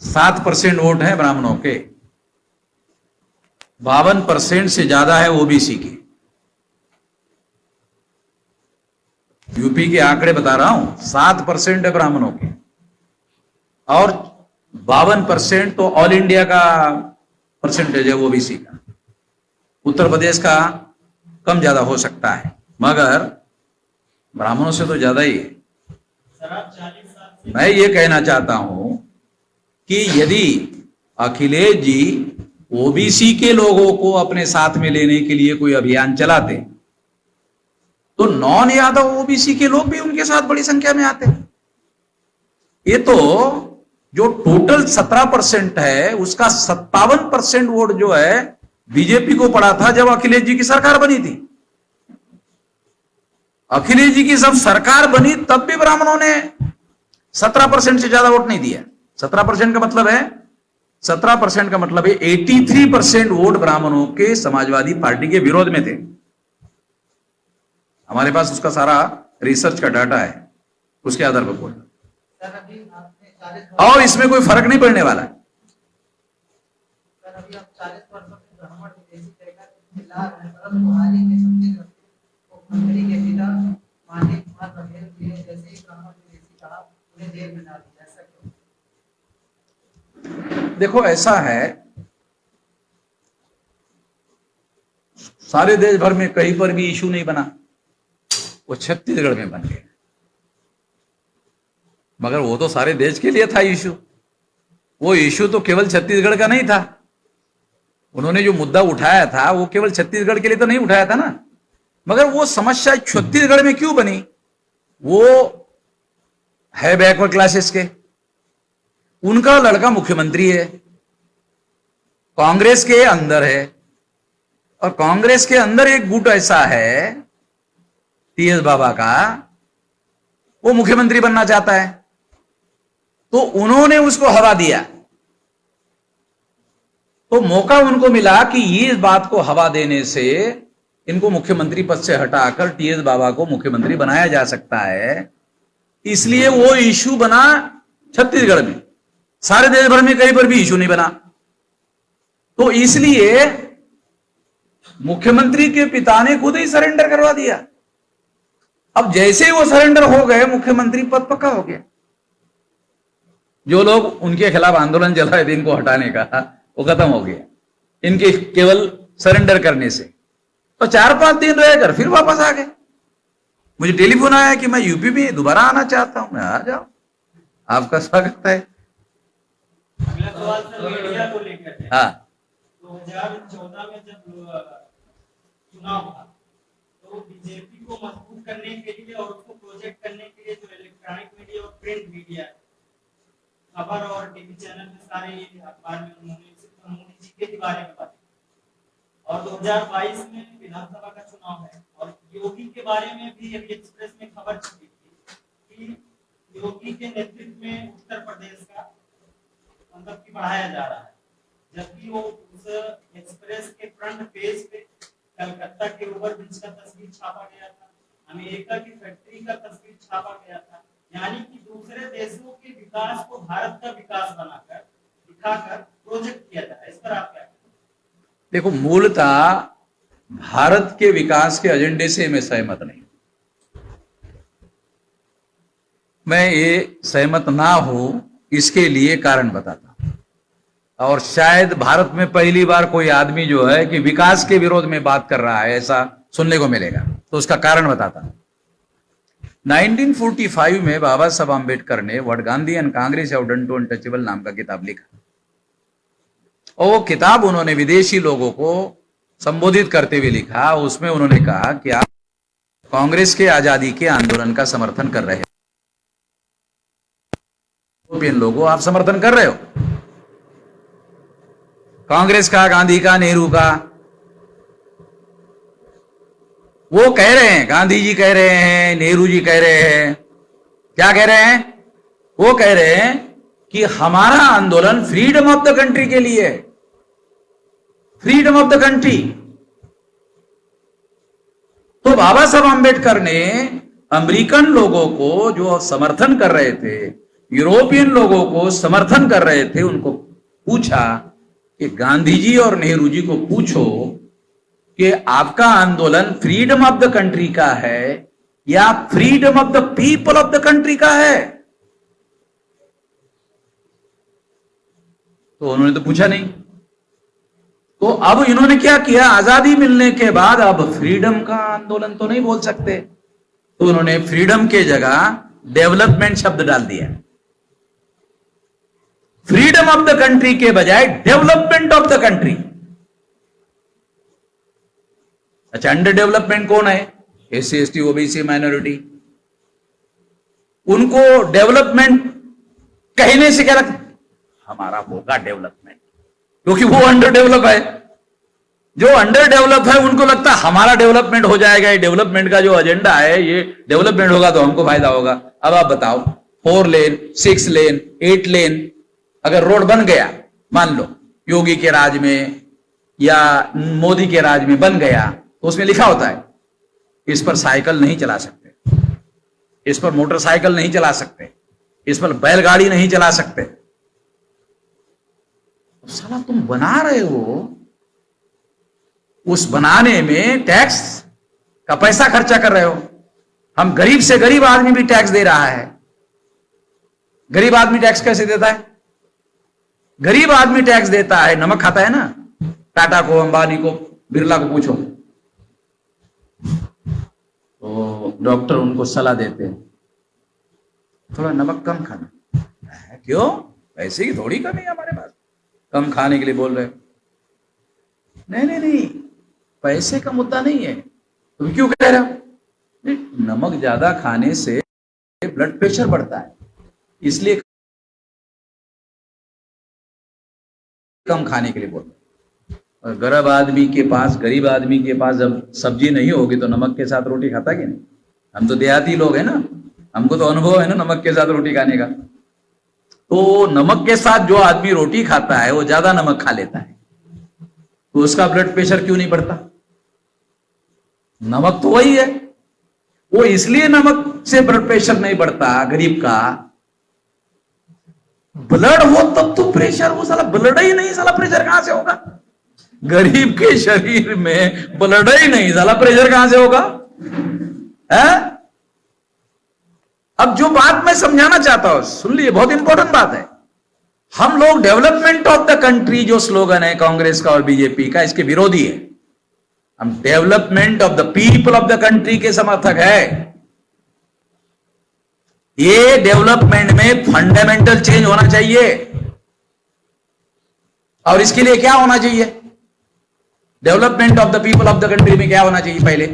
7% वोट है ब्राह्मणों के, 52% से ज्यादा है ओबीसी के। यूपी के आंकड़े बता रहा हूं, 7% है ब्राह्मणों के और 52% तो ऑल इंडिया का परसेंटेज है ओबीसी का। उत्तर प्रदेश का कम ज्यादा हो सकता है, मगर ब्राह्मणों से तो ज्यादा ही है। मैं ये कहना चाहता हूं कि यदि अखिलेश जी ओबीसी के लोगों को अपने साथ में लेने के लिए कोई अभियान चलाते तो नॉन यादव ओबीसी के लोग भी उनके साथ बड़ी संख्या में आते। ये तो जो टोटल 17% है उसका 57% वोट जो है बीजेपी को पड़ा था जब अखिलेश जी की सरकार बनी थी। अखिलेश जी की जब सरकार बनी तब भी ब्राह्मणों ने 17% से ज्यादा वोट नहीं दिया। 17% का मतलब है 83% वोट ब्राह्मणों के समाजवादी पार्टी के विरोध में थे। हमारे पास उसका सारा रिसर्च का डाटा है, उसके आधार पर बोल। और इसमें कोई फर्क नहीं पड़ने वाला है। देखो ऐसा है, सारे देश भर में कहीं पर भी इशू नहीं बना, वो छत्तीसगढ़ में बन गया। मगर वो तो सारे देश के लिए था इशू। वो इशू तो केवल छत्तीसगढ़ का नहीं था। उन्होंने जो मुद्दा उठाया था वो केवल छत्तीसगढ़ के लिए तो नहीं उठाया था ना। मगर वो समस्या छत्तीसगढ़ में क्यों बनी? वो है बैकवर्ड क्लासेस के, उनका लड़का मुख्यमंत्री है, कांग्रेस के अंदर है, और कांग्रेस के अंदर एक गुट ऐसा है टीएस बाबा का, वो मुख्यमंत्री बनना चाहता है, तो उन्होंने उसको हवा दिया। तो मौका उनको मिला कि ये बात को हवा देने से इनको मुख्यमंत्री पद से हटाकर टीएस बाबा को मुख्यमंत्री बनाया जा सकता है। इसलिए वो इशू बना छत्तीसगढ़ में, सारे देश भर में कहीं पर भी इशू नहीं बना। तो इसलिए मुख्यमंत्री के पिता ने खुद ही सरेंडर करवा दिया। अब जैसे ही वो सरेंडर हो गए, मुख्यमंत्री पद पक्का हो गया। जो लोग उनके खिलाफ आंदोलन चल रहे थे इनको हटाने का, वो खत्म हो गया इनके केवल सरेंडर करने से। तो 4-5 दिन रहकर फिर वापस आ गए। मुझे टेलीफोन आया कि मैं यूपी में दोबारा आना चाहता हूं। मैं आ जाओ, आपका स्वागत है। अगला सवाल सर मीडिया को लेकर है। हाँ, 2014 में जब चुनाव था तो बीजेपी को मजबूत करने के लिए और उसको प्रोजेक्ट करने के लिए जो इलेक्ट्रॉनिक मीडिया और प्रिंट मीडिया, खबर और टीवी चैनल में सारे ये अखबार में उन्होंने मोदी जी के बारे में बात। और 2022 में विधानसभा का चुनाव है और योगी के बारे में भी अभी एक्सप्रेस में खबर छपी थी कि योगी के नेतृत्व में उत्तर प्रदेश का मतलब कि बढ़ाया जा रहा है, जबकि वो उस एक्सप्रेस के फ्रंट पेज पे कलकत्ता के ओवरब्रिज का तस्वीर छापा गया था, अमेरिका की फैक्ट्री का तस्वीर छापा गया था। यानी कि दूसरे देशों के विकास को भारत का विकास बनाकर दिखाकर प्रोजेक्ट किया जाता है। इस पर आप क्या? देखो, मूलतः भारत के विकास के एजेंडे से मैं सहमत नहीं। मैं ये सहमत ना हूं, इसके लिए कारण बताता हूं। और शायद भारत में पहली बार कोई आदमी जो है कि विकास के विरोध में बात कर रहा है, ऐसा सुनने को मिलेगा। तो उसका कारण बताता हूं। 1945 में बाबा साहब आम्बेडकर ने what Gandhi and Congress have done to untouchable नाम का किताब लिखा, और वो किताब उन्होंने विदेशी लोगों को संबोधित करते हुए लिखा। उसमें उन्होंने कहा कि आप कांग्रेस के आजादी के आंदोलन का समर्थन कर रहे हैं, यूरोपियन लोगों आप समर्थन कर रहे हो, कांग्रेस का, गांधी का, नेहरू का। वो कह रहे हैं, गांधी जी कह रहे हैं, नेहरू जी कह रहे हैं, क्या कह रहे हैं? वो कह रहे हैं कि हमारा आंदोलन फ्रीडम ऑफ द कंट्री के लिए, फ्रीडम ऑफ द कंट्री। तो बाबा साहब आम्बेडकर ने अमेरिकन लोगों को जो समर्थन कर रहे थे, यूरोपियन लोगों को समर्थन कर रहे थे, उनको पूछा कि गांधी जी और नेहरू जी को पूछो कि आपका आंदोलन फ्रीडम ऑफ द कंट्री का है या freedom of the people of the country का है? तो उन्होंने तो पूछा नहीं। तो अब इन्होंने क्या किया, आजादी मिलने के बाद अब फ्रीडम का आंदोलन तो नहीं बोल सकते, तो उन्होंने फ्रीडम के जगह डेवलपमेंट शब्द डाल दिया। फ्रीडम ऑफ द कंट्री के बजाय डेवलपमेंट ऑफ द कंट्री। अच्छा, अंडर डेवलपमेंट कौन है? SC, ST, OBC, minority. उनको डेवलपमेंट कहने से क्या लगता, हमारा होगा डेवलपमेंट, क्योंकि वो अंडर डेवलप है। जो अंडर डेवलप है उनको लगता है हमारा डेवलपमेंट हो जाएगा, ये डेवलपमेंट का जो एजेंडा है, ये डेवलपमेंट होगा तो हमको फायदा होगा। अब आप बताओ, 4 लेन, 6 लेन, 8 लेन अगर रोड बन गया, मान लो योगी के राज में या मोदी के राज में बन गया, तो उसमें लिखा होता है इस पर साइकिल नहीं चला सकते, इस पर मोटरसाइकिल नहीं चला सकते, इस पर बैलगाड़ी नहीं चला सकते। तो साला तुम बना रहे हो, उस बनाने में टैक्स का पैसा खर्चा कर रहे हो। हम गरीब से गरीब आदमी भी टैक्स दे रहा है। गरीब आदमी टैक्स कैसे देता है? गरीब आदमी टैक्स देता है, नमक खाता है ना। टाटा को, अंबानी को, बिरला को पूछो, तो डॉक्टर उनको सलाह देते हैं थोड़ा नमक कम खाना। क्यों? पैसे की थोड़ी कमी है हमारे पास, कम खाने के लिए बोल रहे। नहीं नहीं नहीं, पैसे का मुद्दा नहीं है। तुम क्यों कह रहे हो? नमक ज्यादा खाने से ब्लड प्रेशर बढ़ता है, इसलिए कम खाने के लिए बोल रहे। और गरीब आदमी के पास जब सब्जी नहीं होगी तो नमक के साथ रोटी खाता कि नहीं? हम तो देहाती लोग हैं ना, हमको तो अनुभव है ना नमक के साथ रोटी खाने का। तो नमक के साथ जो आदमी रोटी खाता है वो ज्यादा नमक खा लेता है, तो उसका ब्लड प्रेशर क्यों नहीं बढ़ता? नमक तो वही है, वो इसलिए नमक से ब्लड प्रेशर नहीं बढ़ता गरीब का। ब्लड हो तब तो प्रेशर, वो साला ब्लड ही नहीं, साला प्रेशर कहां से होगा? गरीब के शरीर में ब्लड ही नहीं, साला प्रेशर कहां से होगा? है? अब जो बात मैं समझाना चाहता हूं सुन लीजिए, बहुत इंपॉर्टेंट बात है। हम लोग डेवलपमेंट ऑफ द कंट्री जो स्लोगन है कांग्रेस का और बीजेपी का, इसके विरोधी है। हम development of the people of the country के समर्थक है। ये डेवलपमेंट में फंडामेंटल चेंज होना चाहिए। और इसके लिए क्या होना चाहिए? Development of the people of the country में क्या होना चाहिए? पहले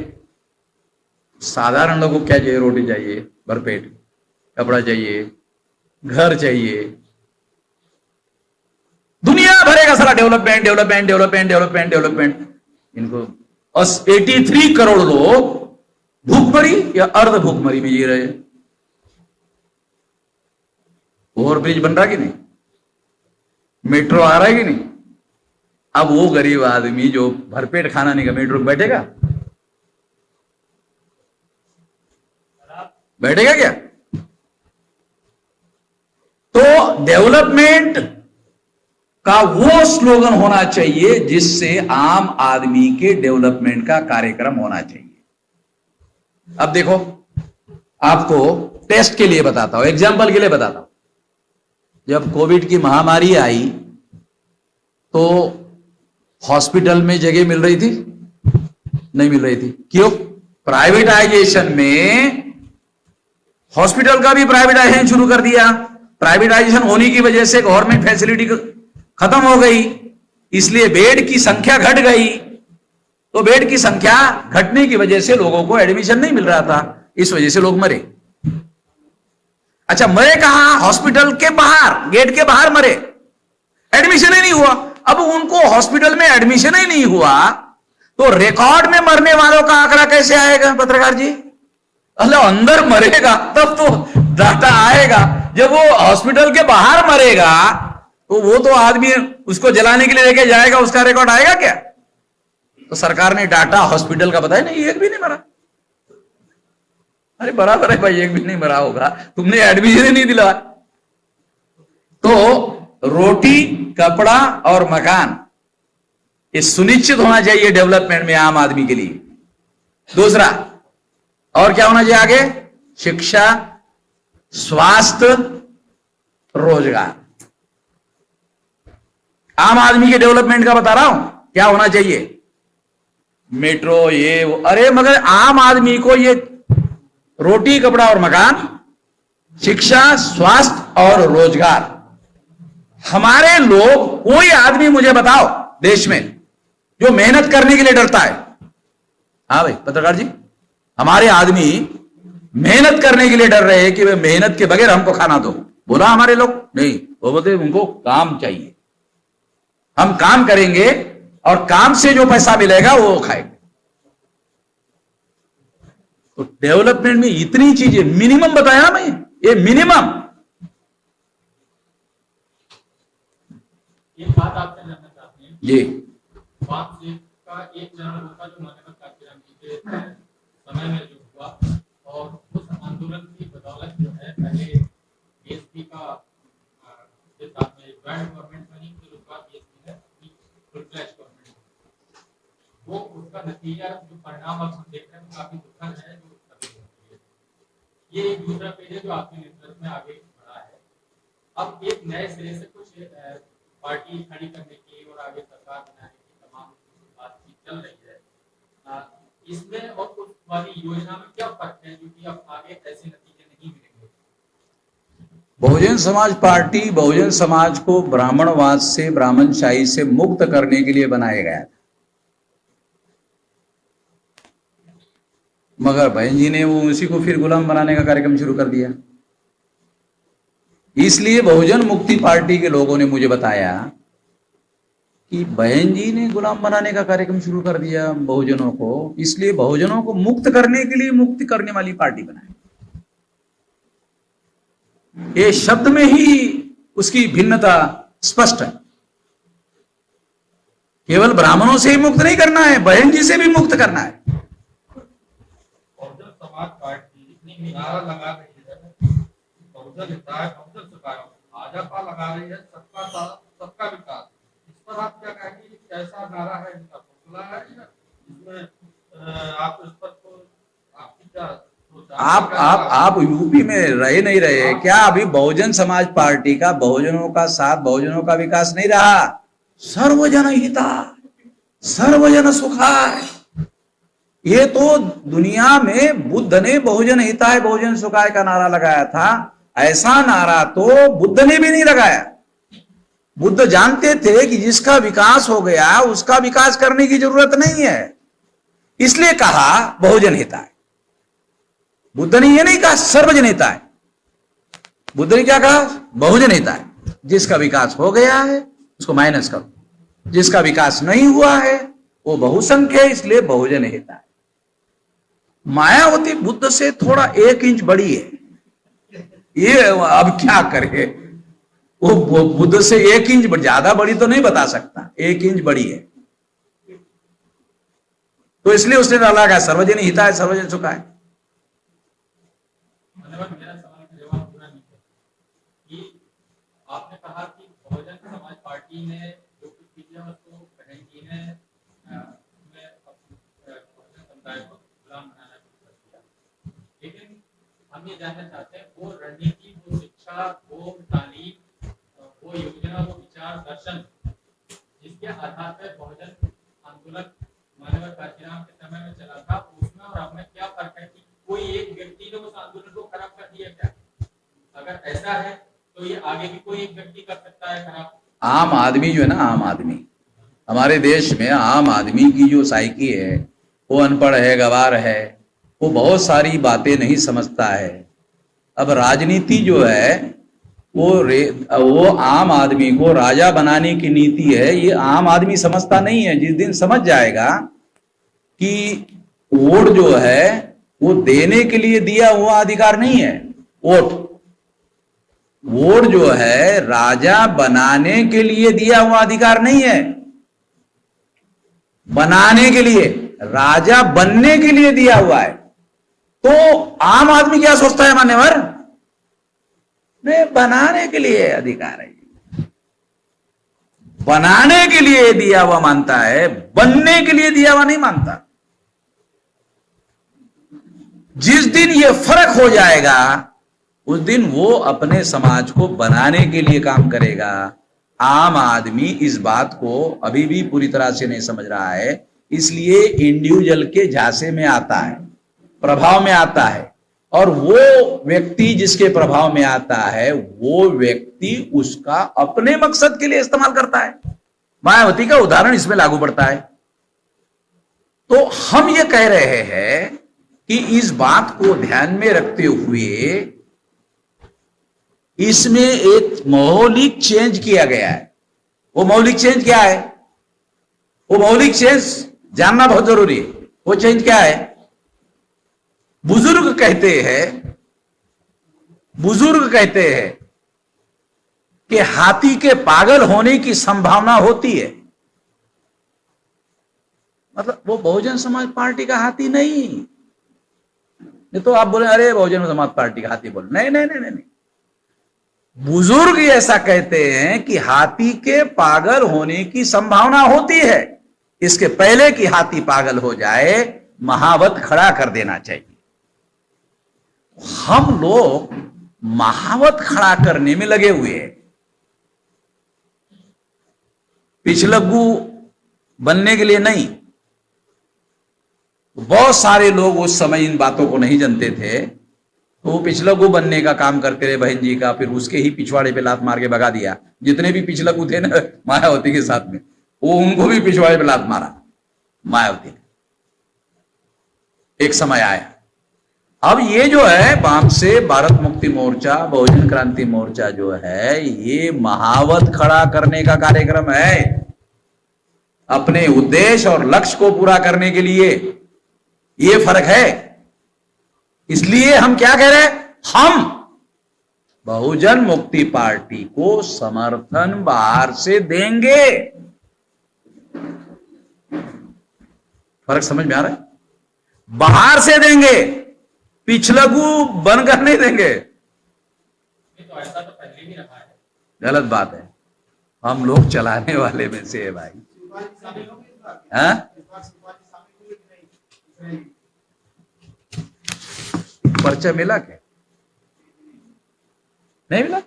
साधारण लोगों को क्या चाहिए? रोटी चाहिए भरपेट, कपड़ा चाहिए, घर चाहिए। दुनिया भरेगा सारा development development development development development. इनको 83 करोड़ लोग भूखमरी या अर्ध भूखमरी में जी रहे हैं। ओवर ब्रिज बन रहा कि नहीं? मेट्रो आ रहा है कि नहीं? अब वो गरीब आदमी जो भरपेट खाना नहीं का मेट्रो में बैठेगा? बैठेगा क्या? तो डेवलपमेंट का वो स्लोगन होना चाहिए जिससे आम आदमी के डेवलपमेंट का कार्यक्रम होना चाहिए। अब देखो, आपको टेस्ट के लिए बताता हूं, एग्जाम्पल के लिए बताता हूं। जब कोविड की महामारी आई तो हॉस्पिटल में जगह मिल रही थी? नहीं मिल रही थी। क्यों? प्राइवेटाइजेशन में हॉस्पिटल का भी प्राइवेटाइजेशन शुरू कर दिया। प्राइवेटाइजेशन होने की वजह से गवर्नमेंट फैसिलिटी खत्म हो गई, इसलिए बेड की संख्या घट गई। तो बेड की संख्या घटने की वजह से लोगों को एडमिशन नहीं मिल रहा था, इस वजह से लोग मरे। अच्छा, मरे कहां? हॉस्पिटल के बाहर, गेट के बाहर मरे, एडमिशन ही नहीं हुआ। अब उनको हॉस्पिटल में एडमिशन ही नहीं हुआ तो रिकॉर्ड में मरने वालों का आंकड़ा कैसे आएगा पत्रकार जी? अल्लाह, अंदर मरेगा तब तो डाटा आएगा। जब वो हॉस्पिटल के बाहर मरेगा तो वो तो आदमी उसको जलाने के लिए लेके जाएगा, उसका रिकॉर्ड आएगा क्या? तो सरकार ने डाटा हॉस्पिटल का बताया, नहीं एक भी नहीं मरा। अरे बराबर है भाई, एक भी नहीं मरा होगा, तुमने एडमिशन ही नहीं दिला। तो रोटी, कपड़ा और मकान ये सुनिश्चित होना चाहिए डेवलपमेंट में आम आदमी के लिए। दूसरा, और क्या होना चाहिए आगे? शिक्षा, स्वास्थ्य, रोजगार। आम आदमी के डेवलपमेंट का बता रहा हूं, क्या होना चाहिए? मेट्रो, ये वो। अरे मगर आम आदमी को ये रोटी, कपड़ा और मकान, शिक्षा, स्वास्थ्य और रोजगार। हमारे लोग, कोई आदमी मुझे बताओ देश में जो मेहनत करने के लिए डरता है? हाँ भाई पत्रकार जी, हमारे आदमी मेहनत करने के लिए डर रहे हैं कि वे मेहनत के बगैर हमको खाना दो। बोला हमारे लोग? नहीं, वो बोलते उनको काम चाहिए, हम काम करेंगे और काम से जो पैसा मिलेगा वो खाएंगे। तो डेवलपमेंट में इतनी चीजें मिनिमम बताया ना मैं, ये मिनिमम। एक बात आपसे जानना चाहते हैं जी, वाम लीग का एक चरण होता जो मनेमत काशीराम जी के समय में जो हुआ, और उस आंदोलन की बदौलत जो है पहले बीएसपी का के साथ में ज्वाइंट गवर्नमेंट बनी, फिर उसके बाद बीएसपी ने अपनी फुल फ्लैश गवर्नमेंट, वो उसका नतीजा जो परिणाम अब हम देख रहे हैं काफी दुखद है। जो ये एक दूसरा पेज है जो आपके नेतृत्व में आगे बढ़ा है। अब एक नए सिरे से कुछ पार्टी खड़ी करने की और आगे सरकार बनाने की तमाम बातचीत चल रही है। इसमें और उस वाली योजना में क्या फर्क है जो कि अब आगे ऐसे नतीजे नहीं मिलेंगे? बहुजन समाज पार्टी बहुजन समाज को ब्राह्मणवाद से, ब्राह्मणशाही से मुक्त करने के लिए बनाया गया था, मगर बहन जी ने वो उसी को फिर गुलाम बनाने का कार्यक्रम शुरू कर दिया। इसलिए बहुजन मुक्ति पार्टी के लोगों ने मुझे बताया कि बहन जी ने गुलाम बनाने का कार्यक्रम शुरू कर दिया बहुजनों को, इसलिए बहुजनों को मुक्त करने के लिए मुक्ति करने वाली पार्टी बनाई। ये शब्द में ही उसकी भिन्नता स्पष्ट है। केवल ब्राह्मणों से ही मुक्त नहीं करना है, बहन जी से भी मुक्त करना है। बहुजन समाज पार्टी नारा लगा रही है बहुजन हिताय बहुजन सुखाय, भाजपा लगा रही है सबका साथ सबका विकास। इस पर आप क्या कहेंगे, कैसा नारा है इनका, फुसला है या इसमें आप इस पर तो आपकी क्या आप यूपी में रहे नहीं रहे क्या? अभी बहुजन समाज पार्टी का बहुजनों का साथ, बहुजनों का विकास नहीं रहा। सर्वजन हिताय सर्वजन सुखाय, ये तो दुनिया में बुद्ध ने बहुजन हिताय बहुजन सुखाय का नारा लगाया था। ऐसा नारा तो बुद्ध ने भी नहीं लगाया। बुद्ध जानते थे कि जिसका विकास हो गया उसका विकास करने की जरूरत नहीं है, इसलिए कहा बहुजन हिताय। बुद्ध ने यह नहीं कहा सर्वजन हिताय, बुद्ध ने क्या कहा? बहुजन हिताय। जिसका विकास हो गया है उसको माइनस करो, जिसका विकास नहीं हुआ है वो बहुसंख्य है, इसलिए बहुजन हिताय। मायावती बुद्ध से थोड़ा 1 इंच बड़ी है, ये अब क्या करे, वो बुद्ध से 1 इंच ज्यादा बड़ी तो नहीं बता सकता, 1 इंच बड़ी है, तो इसलिए उसने डाला है सर्वजन हिताय सर्वजन सुखाय। मेरा सवाल का जवाब पूरा नहीं है कि आपने कहा कि बहुजन समाज पार्टी ने जो कुछ किया उसको बहन जी ने बहुजन समुदाय को गुलाम बनाना शुरू कर दिया, लेकिन हम ये जानना चाहते हैं वो रणनीति, वो शिक्षा, वो तालीम, वो योजना, वो विचार दर्शन जिसके आधार पर बहुजन आंदोलन मानव कांशीराम के समय में चला था, उसमें और अब में क्या फर्क है कि कोई एक व्यक्ति ने उस आंदोलन को खराब कर दिया क्या? अगर ऐसा है तो ये आगे भी कोई एक व्यक्ति कर सकता है खराब? आम आदमी जो है ना, आम आदमी हमारे देश में आम आदमी की जो साइकी है, वो अनपढ़ है, गवार है, वो बहुत सारी बातें नहीं समझता है। अब राजनीति जो है वो आम आदमी को राजा बनाने की नीति है, ये आम आदमी समझता नहीं है। जिस दिन समझ जाएगा कि वोट जो है वो देने के लिए दिया हुआ अधिकार नहीं है, वोट जो है राजा बनाने के लिए दिया हुआ अधिकार नहीं है, बनाने के लिए, राजा बनने के लिए दिया हुआ है। तो आम आदमी क्या सोचता है मान्यवर? बनाने के लिए अधिकार है, बनाने के लिए दिया हुआ मानता है, बनने के लिए दिया हुआ नहीं मानता। जिस दिन ये फर्क हो जाएगा उस दिन वो अपने समाज को बनाने के लिए काम करेगा। आम आदमी इस बात को अभी भी पूरी तरह से नहीं समझ रहा है, इसलिए इंडिविजुअल के झांसे में आता है, प्रभाव में आता है, और वो व्यक्ति जिसके प्रभाव में आता है वो व्यक्ति उसका अपने मकसद के लिए इस्तेमाल करता है। मायावती का उदाहरण इसमें लागू पड़ता है। तो हम ये कह रहे हैं कि इस बात को ध्यान में रखते हुए इसमें एक मौलिक चेंज किया गया है। वो मौलिक चेंज क्या है? वो मौलिक चेंज जानना बहुत जरूरी है। वो चेंज क्या है? बुजुर्ग कहते हैं कि हाथी के पागल होने की संभावना होती है। मतलब वो बहुजन समाज पार्टी का हाथी नहीं तो आप बोले अरे बहुजन समाज पार्टी का हाथी बोले, नहीं नहीं नहीं नहीं, बुजुर्ग ऐसा कहते हैं कि हाथी के पागल होने की संभावना होती है, इसके पहले कि हाथी पागल हो जाए महावत खड़ा कर देना चाहिए। हम लोग महावत खड़ा करने में लगे हुए हैं, पिछलग्गू बनने के लिए नहीं। बहुत सारे लोग उस समय इन बातों को नहीं जानते थे, तो वो पिछलग्गू बनने का काम करते रहे बहन जी का, फिर उसके ही पिछवाड़े पे लात मार के भगा दिया। जितने भी पिछलग्गू थे ना मायावती के साथ में, वो उनको भी पिछवाड़े पे लात मारा मायावती ने। एक समय आया। अब ये जो है वाम से भारत मुक्ति मोर्चा, बहुजन क्रांति मोर्चा जो है, ये महावत खड़ा करने का कार्यक्रम है। अपने उद्देश्य और लक्ष्य को पूरा करने के लिए। ये फर्क है। इसलिए हम क्या कह रहे हैं, हम बहुजन मुक्ति पार्टी को समर्थन बाहर से देंगे। फर्क समझ में आ रहा है? बाहर से देंगे, पिछलगू बनकर नहीं देंगे। तो ऐसा तो पहले भी रहा है। गलत बात है। हम लोग चलाने वाले में से है भाई। हाँ? पर्चा मिला क्या? नहीं मिला?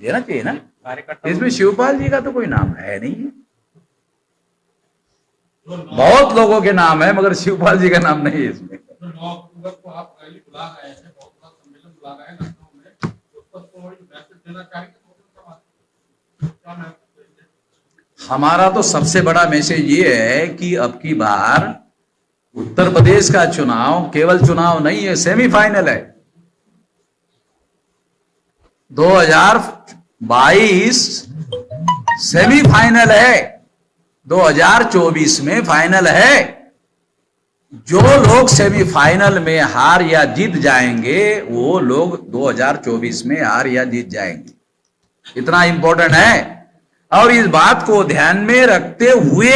देना चाहिए ना। कार्यकर्ता इसमें शिवपाल जी का तो कोई नाम है नहीं है। बहुत लोगों के नाम है मगर शिवपाल जी का नाम नहीं है इसमें। तो 9 अक्टूबर को आप रैली बुला रहे हैं, बहुत बड़ा सम्मेलन बुला रहे हैं लखनऊ में, उस पर कोई मैसेज देना चाहेंगे तो क्या मैसेज? हमारा तो सबसे बड़ा मैसेज ये है कि अब की बार उत्तर प्रदेश का चुनाव केवल चुनाव नहीं है, सेमीफाइनल है। 2022 सेमीफाइनल है, 2024 में फाइनल है। जो लोग सेमीफाइनल में हार या जीत जाएंगे वो लोग 2024 में हार या जीत जाएंगे। इतना इंपॉर्टेंट है। और इस बात को ध्यान में रखते हुए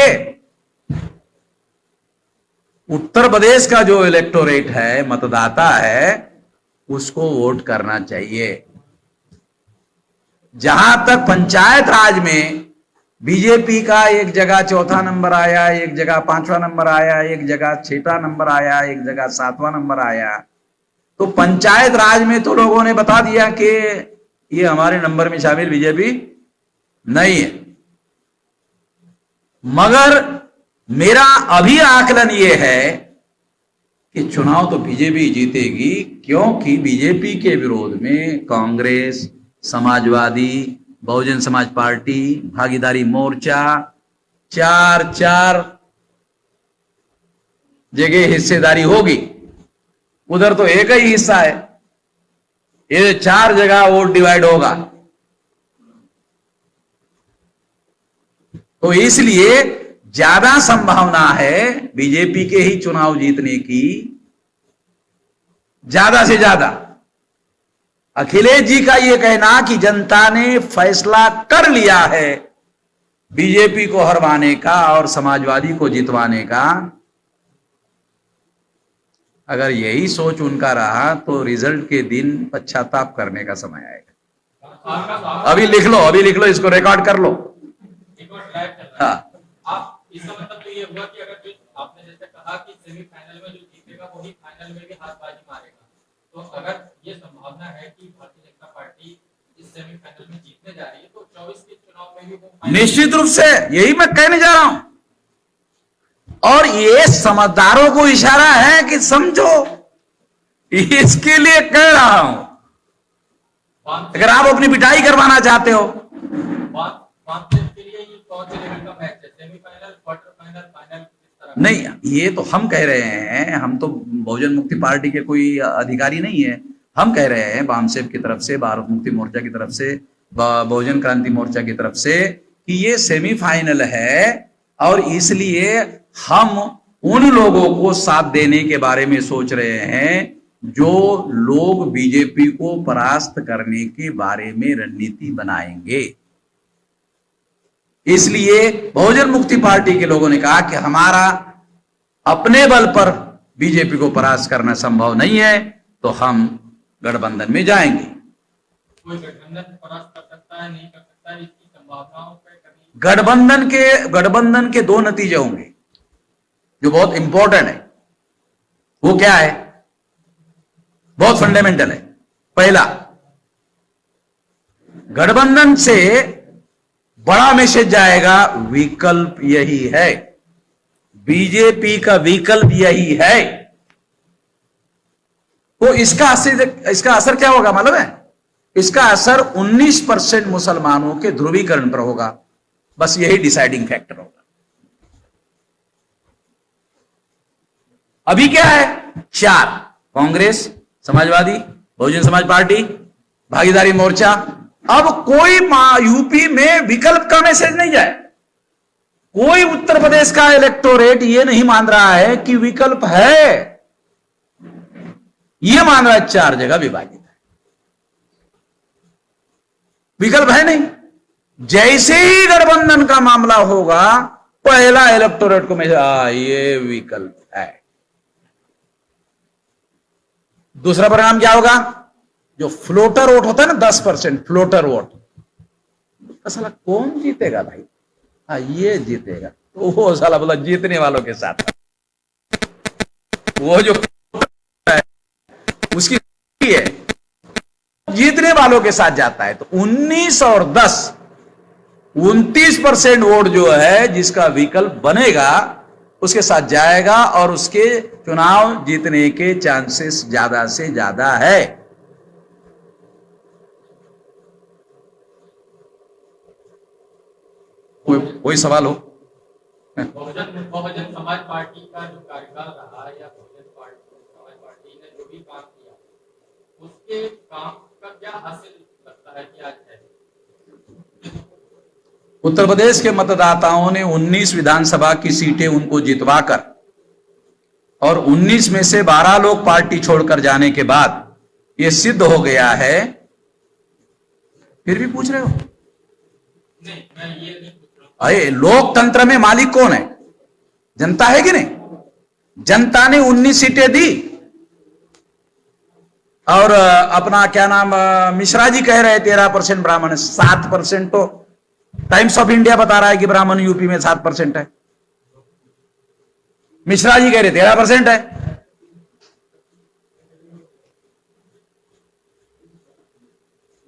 उत्तर प्रदेश का जो इलेक्टोरेट है, मतदाता है, उसको वोट करना चाहिए। जहां तक पंचायत राज में बीजेपी का एक जगह 4था नंबर आया, एक जगह 5वां नंबर आया, एक जगह 6वां नंबर आया, एक जगह 7वां नंबर आया, तो पंचायत राज में तो लोगों ने बता दिया कि ये हमारे नंबर में शामिल बीजेपी नहीं है। मगर मेरा अभी आकलन ये है कि चुनाव तो बीजेपी जीतेगी, क्योंकि बीजेपी के विरोध में कांग्रेस, समाजवादी, बहुजन समाज पार्टी, भागीदारी मोर्चा, चार जगह हिस्सेदारी होगी। उधर तो एक ही हिस्सा है, ये 4 जगह वोट डिवाइड होगा। तो इसलिए ज्यादा संभावना है बीजेपी के ही चुनाव जीतने की, ज्यादा से ज्यादा। अखिलेश जी का यह कहना कि जनता ने फैसला कर लिया है बीजेपी को हरवाने का और समाजवादी को जितवाने का, अगर यही सोच उनका रहा तो रिजल्ट के दिन पश्चाताप करने का समय आएगा। अभी लिख लो, इसको रिकॉर्ड कर लो। हाँ, आप इसका मतलब तो ये हुआ कि अगर जो आपने जैसे कहा कि सेमीफाइनल में जो जीतेगा वही फाइनल में भी हाथबाजी मारेगा, तो अगर ये संभावना है कि भारतीय जनता पार्टी इस सेमीफाइनल में जीतने जा रही है, तो 24 के चुनाव में भी वो निश्चित रूप से यही मैं कहने जा रहा हूं। और ये समझदारों को इशारा है कि समझो, इसके लिए कह रहा हूं। अगर आप अपनी पिटाई करवाना चाहते हो, के लिए ये कौन से लेवल का मैच है, सेमीफाइनल, क्वार्टर फाइनल, फाइनल, किस तरह? नहीं, ये तो हम कह रहे हैं, हम तो बहुजन मुक्ति पार्टी के कोई अधिकारी नहीं है। हम कह रहे हैं बामसेब की तरफ से, भारत मुक्ति मोर्चा की तरफ से, बहुजन क्रांति मोर्चा की तरफ से कि ये सेमीफाइनल है, और इसलिए हम उन लोगों को साथ देने के बारे में सोच रहे हैं जो लोग बीजेपी को परास्त करने के बारे में रणनीति बनाएंगे। इसलिए बहुजन मुक्ति पार्टी के लोगों ने कहा कि हमारा अपने बल पर बीजेपी को परास्त करना संभव नहीं है, तो हम गठबंधन में जाएंगे। कोई गठबंधन परास्त कर सकता है, नहीं कर सकता है, इसकी संभावनाओं पे कभी? गठबंधन के 2 नतीजे होंगे जो बहुत इंपॉर्टेंट है। वो क्या है? बहुत फंडामेंटल है। पहला, गठबंधन से बड़ा मैसेज जाएगा, विकल्प यही है, बीजेपी का विकल्प यही है। तो इसका असर क्या होगा मालूम है? इसका असर 19% मुसलमानों के ध्रुवीकरण पर होगा। बस यही डिसाइडिंग फैक्टर होगा। अभी क्या है? 4, कांग्रेस, समाजवादी, बहुजन समाज पार्टी, भागीदारी मोर्चा। अब कोई यूपी में विकल्प का मैसेज नहीं जाए। कोई उत्तर प्रदेश का इलेक्टोरेट ये नहीं मान रहा है कि विकल्प है, ये मान रहा है 4 जगह विभाजित है, विकल्प है नहीं। जैसे ही गठबंधन का मामला होगा, पहला इलेक्टोरेट को ये विकल्प है। दूसरा परिणाम क्या होगा? जो फ्लोटर वोट होता है ना, 10% फ्लोटर वोट, साला कौन जीतेगा भाई? ये जीतेगा। तो वो साला बोला जीतने वालों के साथ, वो जो है उसकी है, जीतने वालों के साथ जाता है। तो 19 और 10, 29% वोट जो है जिसका विकल्प बनेगा उसके साथ जाएगा और उसके चुनाव जीतने के चांसेस ज्यादा से ज्यादा है। कोई सवाल हो? बहुजन समाज पार्टी का जो कार्यकाल रहा या बहुजन समाज पार्टी ने जो भी काम किया, उसके काम का क्या हासिल लगता है कि आज है? उत्तर प्रदेश के मतदाताओं ने 19 विधानसभा की सीटें उनको जितवाकर और 19 में से 12 लोग पार्टी छोड़कर जाने के बाद यह सिद्ध हो गया है। फिर भी पूछ रहे हो? नहीं, मैं ये नहीं पूछ रहा हूं। अरे लोकतंत्र में मालिक कौन है? जनता है कि नहीं? जनता ने 19 सीटें दी और अपना क्या नाम, मिश्रा जी कह रहे 13% ब्राह्मण है, 7% तो टाइम्स ऑफ इंडिया बता रहा है कि ब्राह्मण यूपी में 7% है। मिश्रा जी कह रहे 13% है।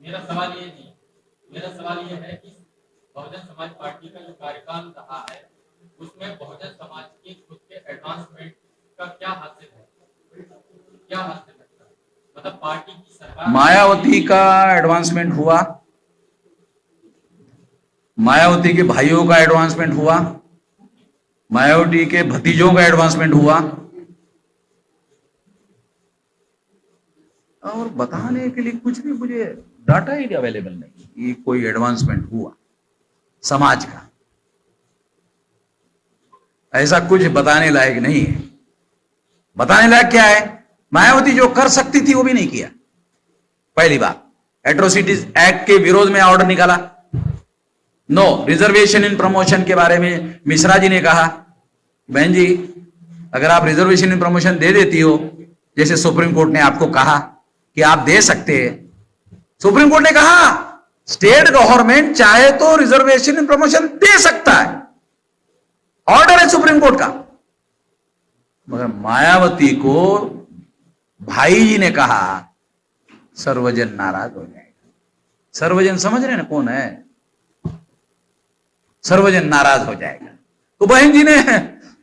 मेरा सवाल ये नहीं, मेरा सवाल ये है कि बहुजन समाज पार्टी का जो कार्यकाल रहा है उसमें बहुजन समाज के खुद के एडवांसमेंट का क्या हासिल है, क्या हासिल है? मतलब पार्टी की सरकार, मायावती का एडवांसमेंट हुआ, मायावती के भाइयों का एडवांसमेंट हुआ, मायावती के भतीजों का एडवांसमेंट हुआ, और बताने के लिए कुछ भी मुझे डाटा ही अवेलेबल नहीं कि कोई एडवांसमेंट हुआ समाज का। ऐसा कुछ बताने लायक नहीं है। बताने लायक क्या है? मायावती जो कर सकती थी वो भी नहीं किया। पहली बात, एट्रोसिटीज एक्ट के विरोध में ऑर्डर निकाला। नो रिजर्वेशन इन प्रमोशन के बारे में मिश्रा जी ने कहा, बहन जी अगर आप रिजर्वेशन इन प्रमोशन दे देती हो, जैसे सुप्रीम कोर्ट ने आपको कहा कि आप दे सकते हैं, सुप्रीम कोर्ट ने कहा स्टेट गवर्नमेंट चाहे तो रिजर्वेशन इन प्रमोशन दे सकता है, ऑर्डर है सुप्रीम कोर्ट का। मगर मायावती को भाई जी ने कहा सर्वजन नाराज हो जाएगा। सर्वजन समझ रहे ना कौन है? सर्वजन नाराज हो जाएगा। तो बहन जी ने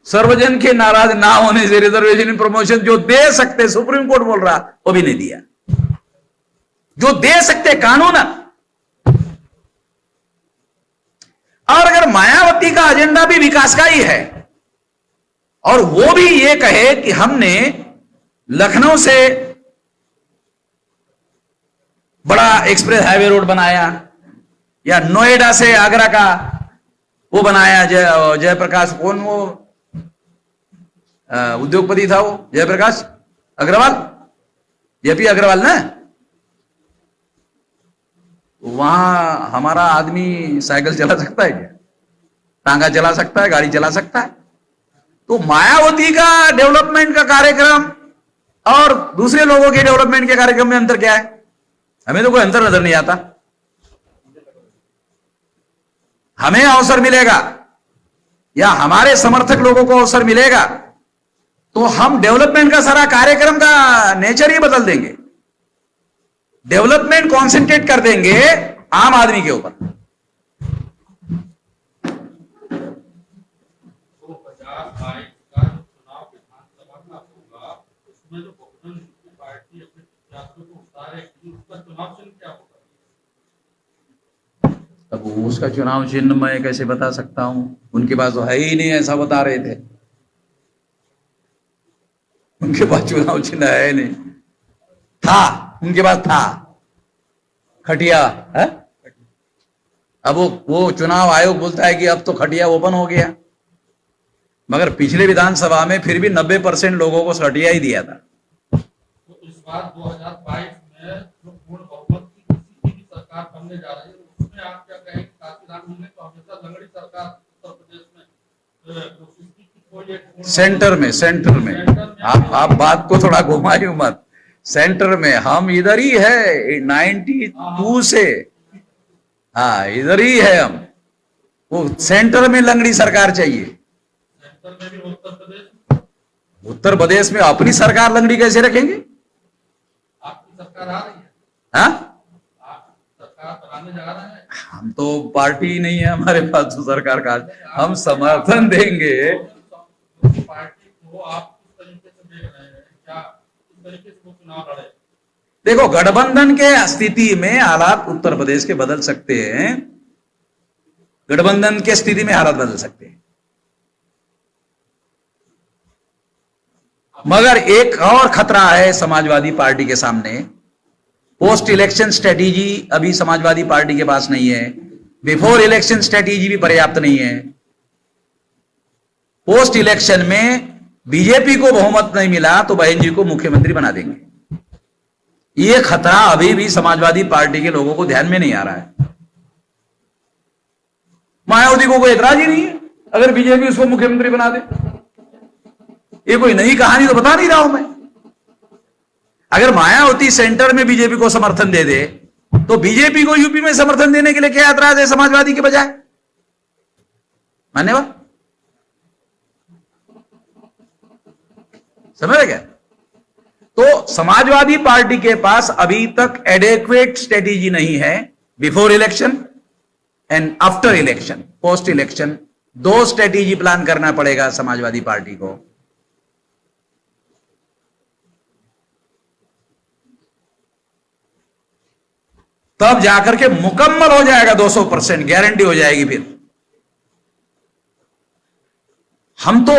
सर्वजन के नाराज ना होने से रिजर्वेशन इन प्रमोशन जो दे सकते, सुप्रीम कोर्ट बोल रहा, वो भी नहीं दिया। जो दे सकते कानून। और अगर मायावती का एजेंडा भी विकास का ही है और वो भी ये कहे कि हमने लखनऊ से बड़ा एक्सप्रेस हाईवे रोड बनाया या नोएडा से आगरा का वो बनाया, जयप्रकाश कौन वो उद्योगपति था, वो जयप्रकाश अग्रवाल, जेपी अग्रवाल ना, वहां हमारा आदमी साइकिल चला सकता है क्या? टांगा चला सकता है, गाड़ी चला सकता है? तो मायावती का डेवलपमेंट का कार्यक्रम और दूसरे लोगों के डेवलपमेंट के कार्यक्रम में अंतर क्या है? हमें तो कोई अंतर नजर नहीं आता। हमें अवसर मिलेगा या हमारे समर्थक लोगों को अवसर मिलेगा तो हम डेवलपमेंट का सारा कार्यक्रम का नेचर ही बदल देंगे। डेवलपमेंट कॉन्सेंट्रेट कर देंगे आम आदमी के ऊपर। 2022 का जो चुनाव विधानसभा का होगा उसमें जो बहुजन पार्टी अपने प्रत्याशियों को उतारेगी, उसका चुनाव चिन्ह क्या होगा? अब उसका चुनाव चिन्ह मैं कैसे बता सकता हूं? उनके पास तो है ही नहीं, ऐसा बता रहे थे। उनके पास चुनाव चिन्ह है नहीं, था उनके पास था खटिया है। अब वो चुनाव आयोग बोलता है कि अब तो खटिया ओपन हो गया, मगर पिछले विधानसभा में फिर भी 90% लोगों को खटिया ही दिया था। तो इस बार 2022 में जो पूर्ण बहुमत की किसी की सरकार बनने जा रही है, उसमें आप क्या कहेंगे? काशीराम ने तो हमेशा लंगड़ी सरकार उत्तर प्रदेश में कोशिश की कि कोई एक सेंटर में आप बात को थोड़ा घुमाइए मत। सेंटर में हम इधर ही है 92 से, हाँ इधर ही है हम। वो सेंटर में लंगड़ी सरकार चाहिए। सेंटर में भी उत्तर प्रदेश में अपनी सरकार लंगड़ी कैसे रखेंगे? आपकी सरकार आ रही है, हाँ आप सरकार बनाने जा रहे हैं। हम तो पार्टी नहीं है हमारे पास तो सरकार का, हम समर्थन देंगे। पार्टी को आप किस तरीके से देख रहे हैं, क्या किस तरीके से वो चुनाव लड़े? देखो, गठबंधन के स्थिति में हालात उत्तर प्रदेश के बदल सकते हैं, गठबंधन के स्थिति में हालात बदल सकते हैं, मगर एक और खतरा है समाजवादी पार्टी के सामने। पोस्ट इलेक्शन स्ट्रेटेजी अभी समाजवादी पार्टी के पास नहीं है, बिफोर इलेक्शन स्ट्रेटेजी भी पर्याप्त नहीं है। पोस्ट इलेक्शन में बीजेपी को बहुमत नहीं मिला तो बहन जी को मुख्यमंत्री बना देंगे। यह खतरा अभी भी समाजवादी पार्टी के लोगों को ध्यान में नहीं आ रहा है। मायावती को कोई एतराज ही नहीं है अगर बीजेपी उसको मुख्यमंत्री बना दे। ये कोई नई कहानी तो बता नहीं रहा हूं मैं। अगर मायावती सेंटर में बीजेपी को समर्थन दे दे तो बीजेपी को यूपी में समर्थन देने के लिए क्या एतराज है समाजवादी के बजाय? मान्यवर समझ रहे क्या? तो समाजवादी पार्टी के पास अभी तक एडेक्वेट स्ट्रेटेजी नहीं है before election and after election. Post election दो स्ट्रेटेजी प्लान करना पड़ेगा समाजवादी पार्टी को। तब जाकर के मुकम्मल हो जाएगा, 200% गारंटी हो जाएगी। फिर हम तो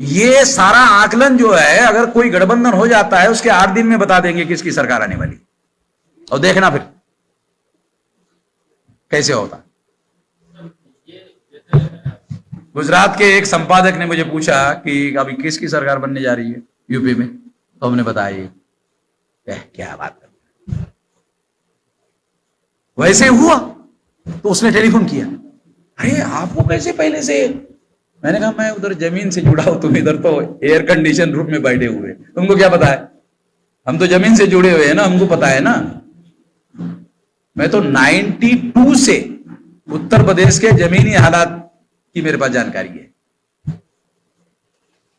ये सारा आकलन जो है, अगर कोई गठबंधन हो जाता है उसके 8 दिन में बता देंगे किसकी सरकार आने वाली, और देखना फिर कैसे होता। गुजरात के एक संपादक ने मुझे पूछा कि अभी किसकी सरकार बनने जा रही है यूपी में, तो हमने बताया क्या बात कर। वैसे हुआ तो उसने टेलीफोन किया, अरे आपको कैसे पहले से? मैंने कहा मैं उधर जमीन से जुड़ा हूं, तुम इधर तो एयर कंडीशन रूम में बैठे हुए, तुमको क्या पता है? हम तो जमीन से जुड़े हुए हैं ना, हमको पता है ना। मैं तो 92 से उत्तर प्रदेश के जमीनी हालात की मेरे पास जानकारी है।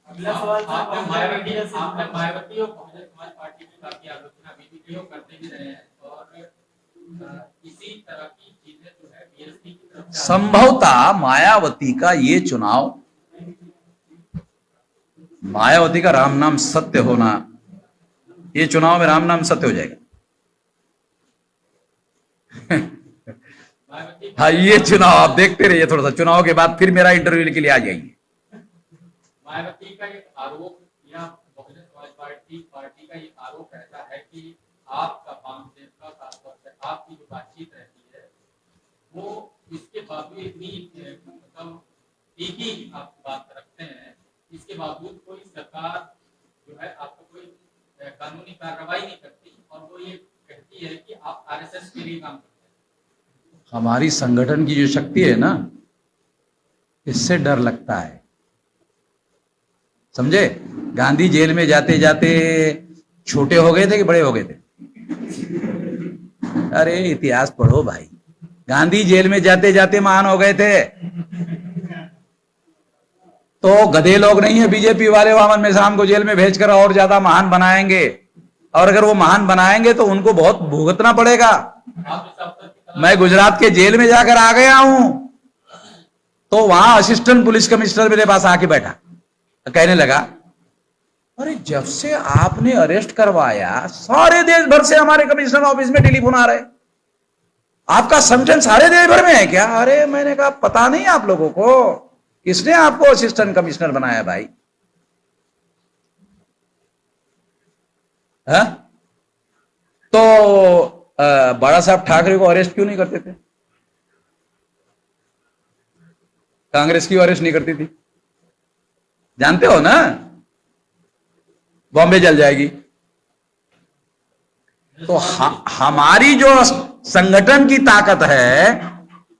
अगला सवाल आपने मायावती और बहुजन समाज पार्टी की काफी आलोचना बीजेपी करते भी रहे हैं, और इसी तरह की चीजें जो है बीएसपी की तरफ से संभवतः मायावती का ये चुनाव, मायावती का राम नाम सत्य होना, ये चुनाव में राम नाम सत्य हो जाएगा। हाँ, ये चुनाव आप देखते रहिए, थोड़ा सा चुनाव के बाद फिर मेरा इंटरव्यू के लिए आ जाएंगे। मायावती का एक आरोप या बहुजन समाज पार्टी का ये आरोप रहता है कि आपका पामसेन का खासतौर से आपकी जो बातचीत रहती है वो इसके बावजूद इतनी मतलब तीखी आप बात रखते हैं, इसके बावजूद कोई सरकार जो है आपको कोई कानूनी कार्रवाई नहीं करती, और वो ये कहती है कि आप आरएसएस के लिए काम करते हैं। हमारी संगठन की जो शक्ति है ना, इससे डर लगता है, समझे? गांधी जेल में जाते जाते छोटे हो गए थे कि बड़े हो गए थे? अरे इतिहास पढ़ो भाई, गांधी जेल में जाते जाते महान हो गए थे। तो गधे लोग नहीं है बीजेपी वाले, वामन मेश्राम को जेल में भेजकर और ज्यादा महान बनाएंगे, और अगर वो महान बनाएंगे तो उनको बहुत भुगतना पड़ेगा। मैं गुजरात के जेल में जाकर आ गया हूं, तो वहां असिस्टेंट पुलिस कमिश्नर मेरे पास आके बैठा, कहने लगा अरे जब से आपने अरेस्ट करवाया सारे देश भर से हमारे कमिश्नर ऑफिस में टेलीफोन आ रहे, आपका संगठन सारे देश भर में है क्या? अरे मैंने कहा पता नहीं आप लोगों को, किसने आपको असिस्टेंट कमिश्नर बनाया भाई? हा? तो बड़ा साहब ठाकरे को अरेस्ट क्यों नहीं करते थे? कांग्रेस क्यों अरेस्ट नहीं करती थी? जानते हो ना, बॉम्बे जल जाएगी। तो हमारी जो संगठन की ताकत है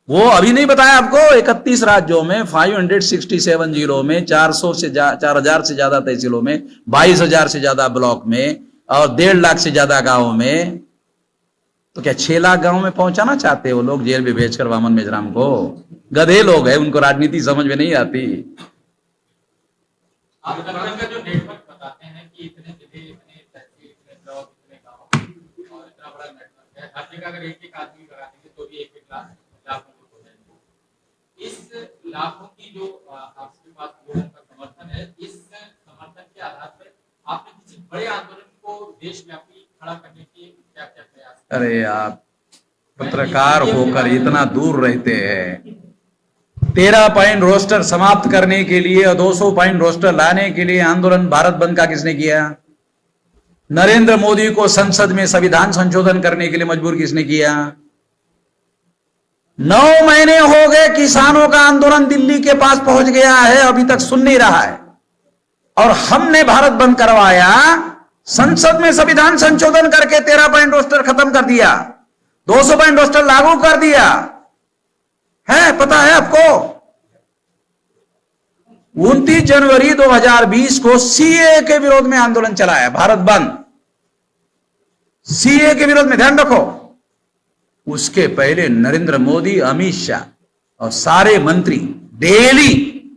वो अभी नहीं बताया आपको। 31 राज्यों में 567 जिलों में 4,000 से ज्यादा तहसीलों में 22,000 से ज्यादा ब्लॉक में और 1.5 लाख से ज्यादा गांवों में। तो क्या 6 लाख गांव में पहुंचाना चाहते हो लोग जेल में भेजकर वामन मेश्राम को? गधे लोग हैं, उनको राजनीति समझ में नहीं आती। आप संगठन का जो नेटवर्क बताते हैं कि इतने जिले, इतने तहसील, इतने ब्लॉक, इतने गांव और इतना बड़ा नेटवर्क है, हर जगह अगर एक आदमी लगा देंगे तो भी 1 लाख लाखों लोग हो जाएंगे। इस लाखों की जो आपके पास लोगों का समर्थन है, इस समर्थन के आधार पर आपने किसी बड़े आंदोलन को देशव्यापी खड़ा करने के क्या क्या प्रयास? अरे आप पत्रकार होकर इतना दूर रहते हैं। 13 पॉइंट रोस्टर समाप्त करने के लिए और 200 पॉइंट रोस्टर लाने के लिए आंदोलन भारत बंद का किसने किया? नरेंद्र मोदी को संसद में संविधान संशोधन करने के लिए मजबूर किसने किया? 9 महीने हो गए, किसानों का आंदोलन दिल्ली के पास पहुंच गया है, अभी तक सुन नहीं रहा है। और हमने भारत बंद करवाया, संसद में संविधान संशोधन करके 13 पॉइंट रोस्टर खत्म कर दिया, 200 पॉइंट रोस्टर लागू कर दिया है। पता है आपको 29 जनवरी 2020 को सीए के विरोध में आंदोलन चलाया, भारत बंद, सीए के विरोध में, ध्यान रखो। उसके पहले नरेंद्र मोदी, अमित शाह और सारे मंत्री daily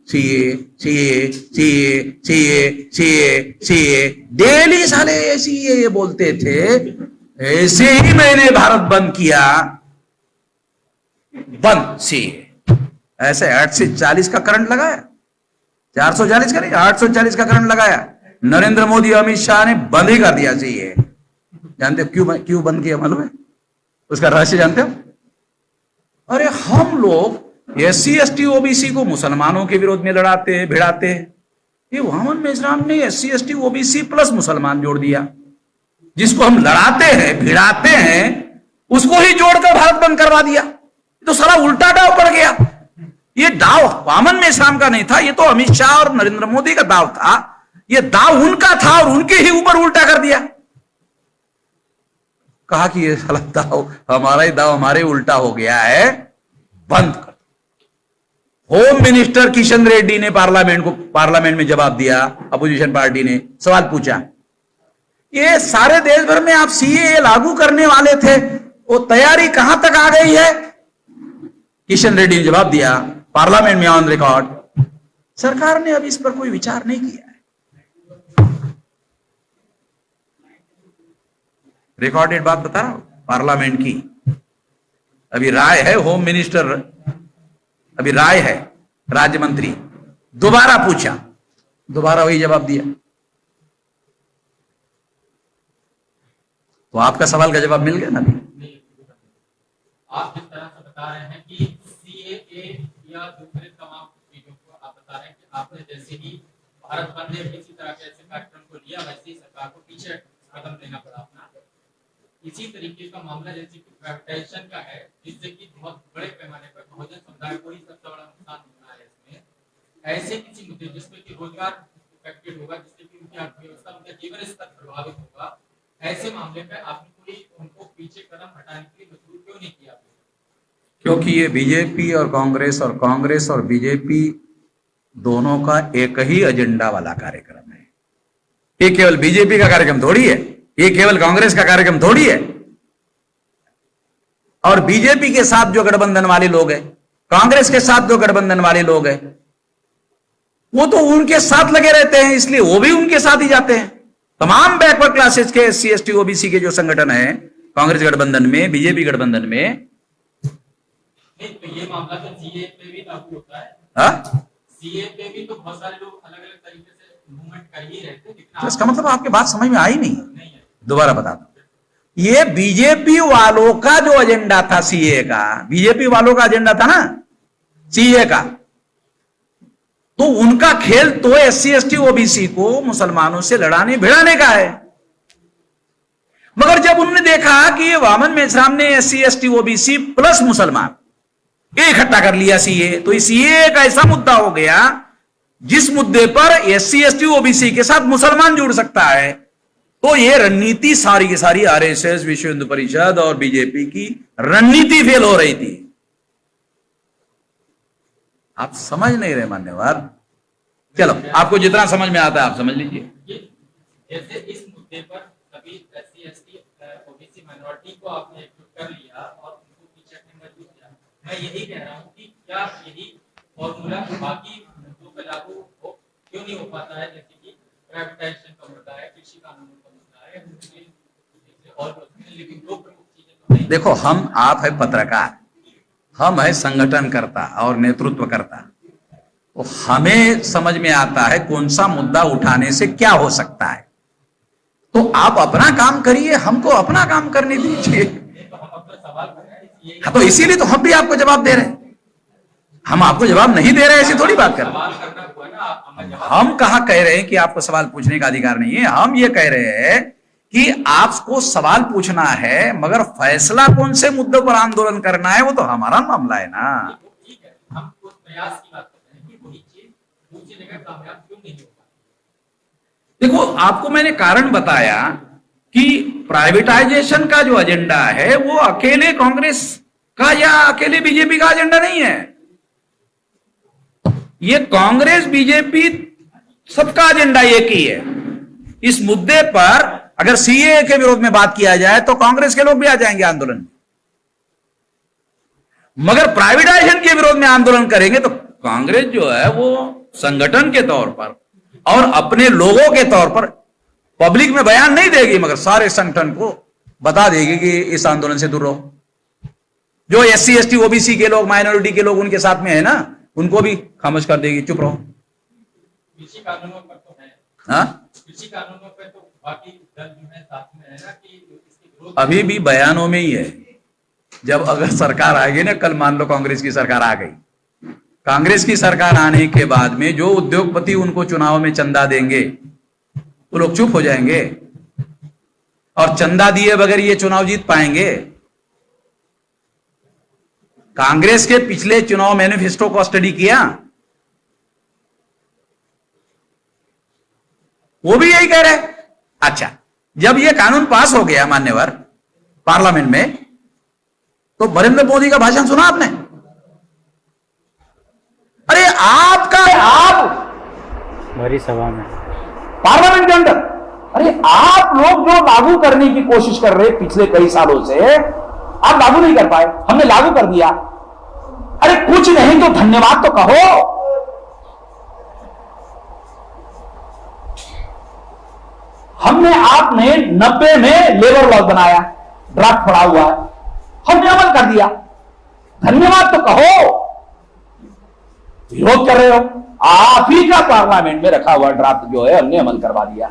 CA CA CA CA CA CA daily साले सीए बोलते थे। ऐसे ही मैंने भारत बंद किया, बंद सीए। ऐसे 8 से 40 का करंट लगाया, 440 का नहीं, 840 का करंट लगाया। नरेंद्र मोदी, अमित शाह ने बंद ही कर दिया सीए। जानते हो क्यों बंद किया? मालूम है उसका रहस्य? जानते हो? अरे हम लोग SC ST OBC को मुसलमानों के विरोध में लड़ाते हैं, भिड़ाते हैं। ये वामन मेश्राम ने SC ST OBC प्लस मुसलमान जोड़ दिया। जिसको हम लड़ाते हैं, भिड़ाते हैं, उसको ही जोड़कर भारत बंद करवा दिया। तो सारा उल्टा दाव पड़ गया। ये दाव वामन मेश्राम का नहीं था, ये तो अमित शाह और नरेंद्र मोदी का दाव था। ये दाव उनका था और उनके ही ऊपर उल्टा कर दिया। कहा कि ये साला दाव हमारा ही दाव हमारे उल्टा हो गया है, बंद कर। होम मिनिस्टर किशन रेड्डी ने पार्लियामेंट में जवाब दिया। अपोजिशन पार्टी ने सवाल पूछा, ये सारे देश भर में आप सीए लागू करने वाले थे, वो तैयारी कहां तक आ गई है? किशन रेड्डी ने जवाब दिया पार्लियामेंट में ऑन रिकॉर्ड, सरकार ने अभी इस पर कोई विचार नहीं किया है। रिकॉर्डेड बात बता रहा हूं पार्लियामेंट की। अभी राय है, होम मिनिस्टर अभी राय है, राज्य मंत्री दोबारा पूछा, दोबारा वही जवाब दिया। तो आपका सवाल का जवाब मिल गया ना? आप जिस तरह से बता रहे हैं कि सीएए या दूसरे तमाम चीजों को आप बता रहे हैं कि आपने जैसे ही भारत बंद ने किसी तरह के ऐसे कार्यक्रम को लिया, वैसे ही सरकार को पीछे कदम लेना पड़ा अपना। इसी तरीके का मामला जैसे कि प्राइवेटाइजेशन का है, जिससे कि बहुत बड़े पैमाने पर बहुजन समुदाय को ही सबसे बड़ा नुकसान होना है इसमें। ऐसे किसी मुद्दे जिसमें कि रोजगार इफेक्टेड होगा, जिससे कि उनकी अर्थव्यवस्था, उनका जीवन स्तर प्रभावित होगा, ऐसे मामले पे आपने कोई उनको पीछे कदम हटाने के लिए मजबूर क्यों नहीं किया? क्योंकि ये बीजेपी और कांग्रेस और बीजेपी दोनों का एक ही एजेंडा वाला कार्यक्रम है। ये केवल बीजेपी का कार्यक्रम थोड़ी है, ये केवल कांग्रेस का कार्यक्रम थोड़ी है। और बीजेपी के साथ जो गठबंधन वाले लोग हैं, कांग्रेस के साथ जो गठबंधन वाले लोग हैं, वो तो उनके साथ लगे रहते हैं, इसलिए वो भी उनके साथ ही जाते हैं। तमाम बैकवर्ड क्लासेस के SC ST OBC के जो संगठन है कांग्रेस गठबंधन में, बीजेपी गठबंधन में, नहीं तो ये मामला तो सीए पे भी लागू होता है। हाँ, सीए पे भी तो बहुत सारे लोग अलग अलग तरीके से मूवमेंट कर ही रहते हैं, तो इसका मतलब आपकी बात समझ में आई नहीं। नहीं है। दोबारा बता दो, ये बीजेपी वालों का जो एजेंडा था सीए का, बीजेपी वालों का एजेंडा था ना सीए का, तो उनका खेल तो SC ST OBC को मुसलमानों से लड़ाने भिड़ाने का है। मगर जब उन्होंने देखा कि ये वामन मेश्राम ने SC ST OBC प्लस मुसलमान ये इकट्ठा कर लिया सीए। तो सीए एक ऐसा मुद्दा हो गया जिस मुद्दे पर एससी एसटी ओबीसी के साथ मुसलमान जुड़ सकता है। तो ये रणनीति सारी की सारी आरएसएस, विश्व हिंदू परिषद और बीजेपी की रणनीति फेल हो रही थी। आप समझ नहीं रहे मान्यवर। चलो, आपको जितना समझ में आता है आप समझ लीजिए। जैसे इस मुद्दे पर सभी एससी एसटी ओबीसी माइनॉरिटी को आपने एकजुट कर लिया और उनको पीछे हटने मजबूर किया। मैं यही कह रहा हूँ कि क्या यही फॉर्मूला बाकी मुद्दों पर लागू हो क्यों नहीं हो पाता है, जैसे कि प्राइवेटाइजेशन का मुद्दा है, कृषि कानूनों का मुद्दा है, और लेकिन दो प्रमुख चीजें तो नहीं। देखो, हम आप है पत्रकार, हम है संगठनकर्ता और नेतृत्वकर्ता। तो हमें समझ में आता है कौन सा मुद्दा उठाने से क्या हो सकता है। तो आप अपना काम करिए, हमको अपना काम करने दीजिए। हाँ, तो इसीलिए तो हम भी आपको जवाब दे रहे हैं। हम आपको जवाब नहीं दे रहे हैं ऐसी थोड़ी बात कर रहे हैं। हम कहाँ कह रहे हैं कि आपको सवाल पूछने का अधिकार नहीं है। हम ये कह रहे हैं कि आपको सवाल पूछना है, मगर फैसला कौन से मुद्दों पर आंदोलन करना है वो तो हमारा मामला है ना। ठीक है, हम उस प्रयास की बात कर रहे हैं कि वही चीज दूसरी जगह कामयाब क्यों नहीं हो पाती। देखो, आपको मैंने कारण बताया कि प्राइवेटाइजेशन का जो एजेंडा है वो अकेले कांग्रेस का या अकेले बीजेपी का एजेंडा नहीं है। ये कांग्रेस बीजेपी सबका एजेंडा एक ही है। इस मुद्दे पर अगर सीए के विरोध में बात किया जाए तो कांग्रेस के लोग भी आ जाएंगे आंदोलन में, मगर प्राइवेटाइजेशन के विरोध में आंदोलन करेंगे तो कांग्रेस जो है वो संगठन के तौर पर और अपने लोगों के तौर पर पब्लिक में बयान नहीं देगी, मगर सारे संगठन को बता देगी कि इस आंदोलन से दूर रहो। जो एससी एसटी ओबीसी के लोग, माइनॉरिटी के लोग उनके साथ में है ना, उनको भी खामोश कर देगी, चुप रहो। कृषि कानूनों पर तो है, हाँ, कृषि कानूनों पर तो बाकी दल जो है साथ में है ना कि इसके विरोध अभी भी बयानों में ही है। जब अगर सरकार आएगी ना, कल मान लो कांग्रेस की सरकार आ गई, कांग्रेस की सरकार आने के बाद में जो उद्योगपति उनको चुनाव में चंदा देंगे वो लोग चुप हो जाएंगे और चंदा दिए बगैर ये चुनाव जीत पाएंगे। कांग्रेस के पिछले चुनाव मैनिफेस्टो को स्टडी किया, वो भी यही कह रहे। अच्छा, जब ये कानून पास हो गया मान्यवर पार्लियामेंट में, तो नरेंद्र मोदी का भाषण सुना आपने? अरे आप भरी सभा में पार्लियामेंट के अंदर, अरे आप लोग जो लागू करने की कोशिश कर रहे पिछले कई सालों से, आप लागू नहीं कर पाए, हमने लागू कर दिया। अरे कुछ नहीं तो धन्यवाद तो कहो। आपने 90 में लेबर लॉ बनाया, ड्राफ्ट पड़ा हुआ है, हमने अमल कर दिया, धन्यवाद तो कहो। विरोध कर रहे हो, आप ही का पार्लियामेंट में रखा हुआ ड्राफ्ट जो है हमने अमल करवा दिया।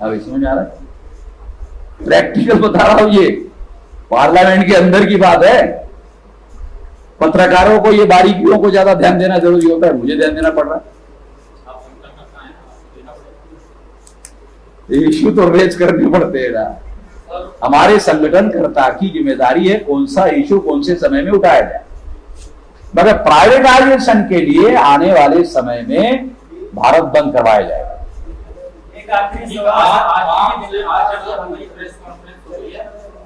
अब इसमें जा रहा है, प्रैक्टिकल बता रहा हूं, ये पार्लियामेंट के अंदर की बात है। पत्रकारों को ये बारीकियों को ज्यादा ध्यान देना जरूरी होता है, मुझे ध्यान देना पड़ रहा है। इश्यू तो रेज करने पड़ते हैं ना, हमारे संगठनकर्ता की जिम्मेदारी है कौन सा इश्यू कौन से समय में उठाया जाए। मगर प्राइवेटाइजेशन के लिए आने वाले समय में भारत बंद करवाया जाएगा। एक आखिरी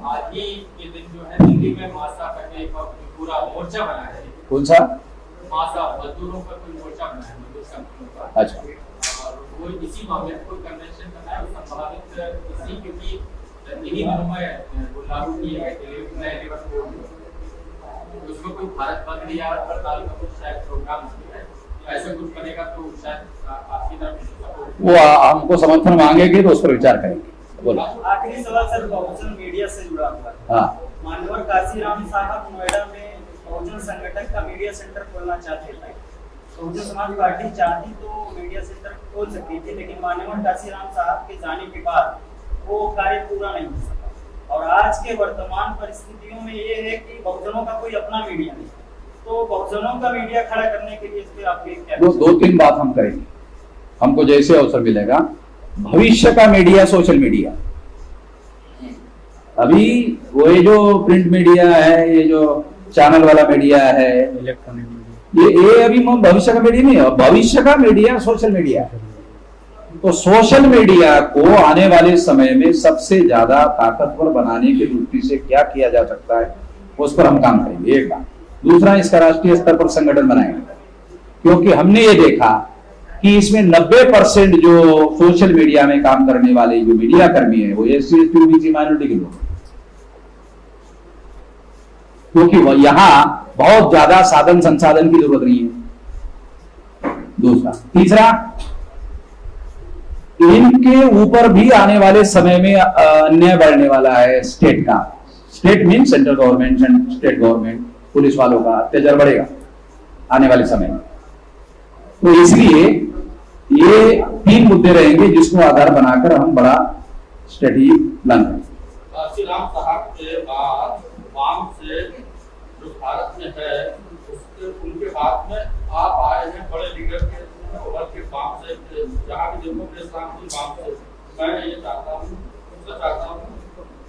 आज ही के दिन जो है दिल्ली में मासा करके पूरा मोर्चा बना है। कौन सा मासा? मजदूरों पर कोई मोर्चा बना है, मजदूर संगठनों का। अच्छा, और वो इसी मामले में कोई कन्वेंशन करना है, संभावित इसी, क्योंकि इन्हीं दिनों में वो लागू किए गए थे नए लेबर कोड, उसमें कोई भारत बंद या हड़ताल का कुछ शायद प्रोग्राम है, ऐसा कुछ बनेगा तो शायद आपकी तरफ से सपोर्ट। वो हमको समर्थन मांगेंगे तो उस पर विचार करेंगे। बोलो। आखिरी सवाल सर, बहुजन मीडिया से जुड़ा हुआ है। हाँ, माननीय काशीराम साहब नोएडा में बहुजन संगठन का मीडिया सेंटर खोलना चाहते थे। बहुजन समाज पार्टी चाहती तो मीडिया सेंटर खोल सकती थी, लेकिन माननीय काशीराम साहब के जाने के बाद वो कार्य पूरा नहीं हो सका। और आज के वर्तमान परिस्थितियों में ये है कि बहुजनों का कोई अपना मीडिया नहीं, तो बहुजनों का मीडिया खड़ा करने के लिए इस पे आपके क्या? दो तीन बात हम करेंगे, हमको जैसे अवसर मिलेगा। भविष्य का मीडिया सोशल मीडिया, अभी वो ये जो प्रिंट मीडिया है, ये जो चैनल वाला मीडिया है, इलेक्ट्रॉनिक मीडिया, ये अभी भविष्य का मीडिया नहीं है। भविष्य का मीडिया सोशल मीडिया है। तो सोशल मीडिया को आने वाले समय में सबसे ज्यादा ताकतवर बनाने की दृष्टि से क्या किया जा सकता है, उस पर हम काम करेंगे, एक बात। दूसरा, इसका राष्ट्रीय स्तर पर संगठन बनाएंगे, क्योंकि हमने ये देखा कि इसमें 90% जो सोशल मीडिया में काम करने वाले जो मीडिया कर्मी है वो SC ST OBC माइनॉरिटी के लोग, क्योंकि यहां बहुत ज्यादा साधन संसाधन की जरूरत नहीं है। दूसरा, तीसरा, इनके ऊपर भी आने वाले समय में अन्याय बढ़ने वाला है स्टेट का। State mean central government and state government, police वालों का अत्याचार बढ़ेगा आने वाले समय में। तो इसलिए ये 3 मुद्दे रहेंगे जिसको आधार बनाकर हम बड़ा स्ट्रेटेजी प्लान करेंगे। काशीराम साहब के बाद वाम से जो भारत में है उसके उनके बाद में आप आए हैं बड़े लीडर के वर्ग के वाम से, जहाँ भी देखो मेरे सामने वाम से। मैं ये चाहता हूँ, उनसे चाहता हूँ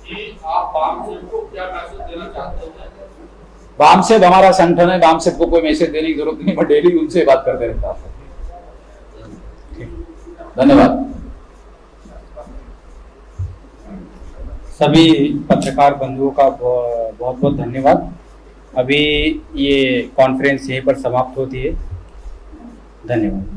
कि आप वाम से को क्या मैसेज देना चाहते हैं? वाम से हमारा संगठन है, वाम से को कोई मैसेज देने की जरूरत नहीं, मैं डेली उनसे बात करते रहता हूँ। धन्यवाद। सभी पत्रकार बंधुओं का बहुत बहुत धन्यवाद। अभी ये कॉन्फ्रेंस यहीं पर समाप्त होती है। धन्यवाद।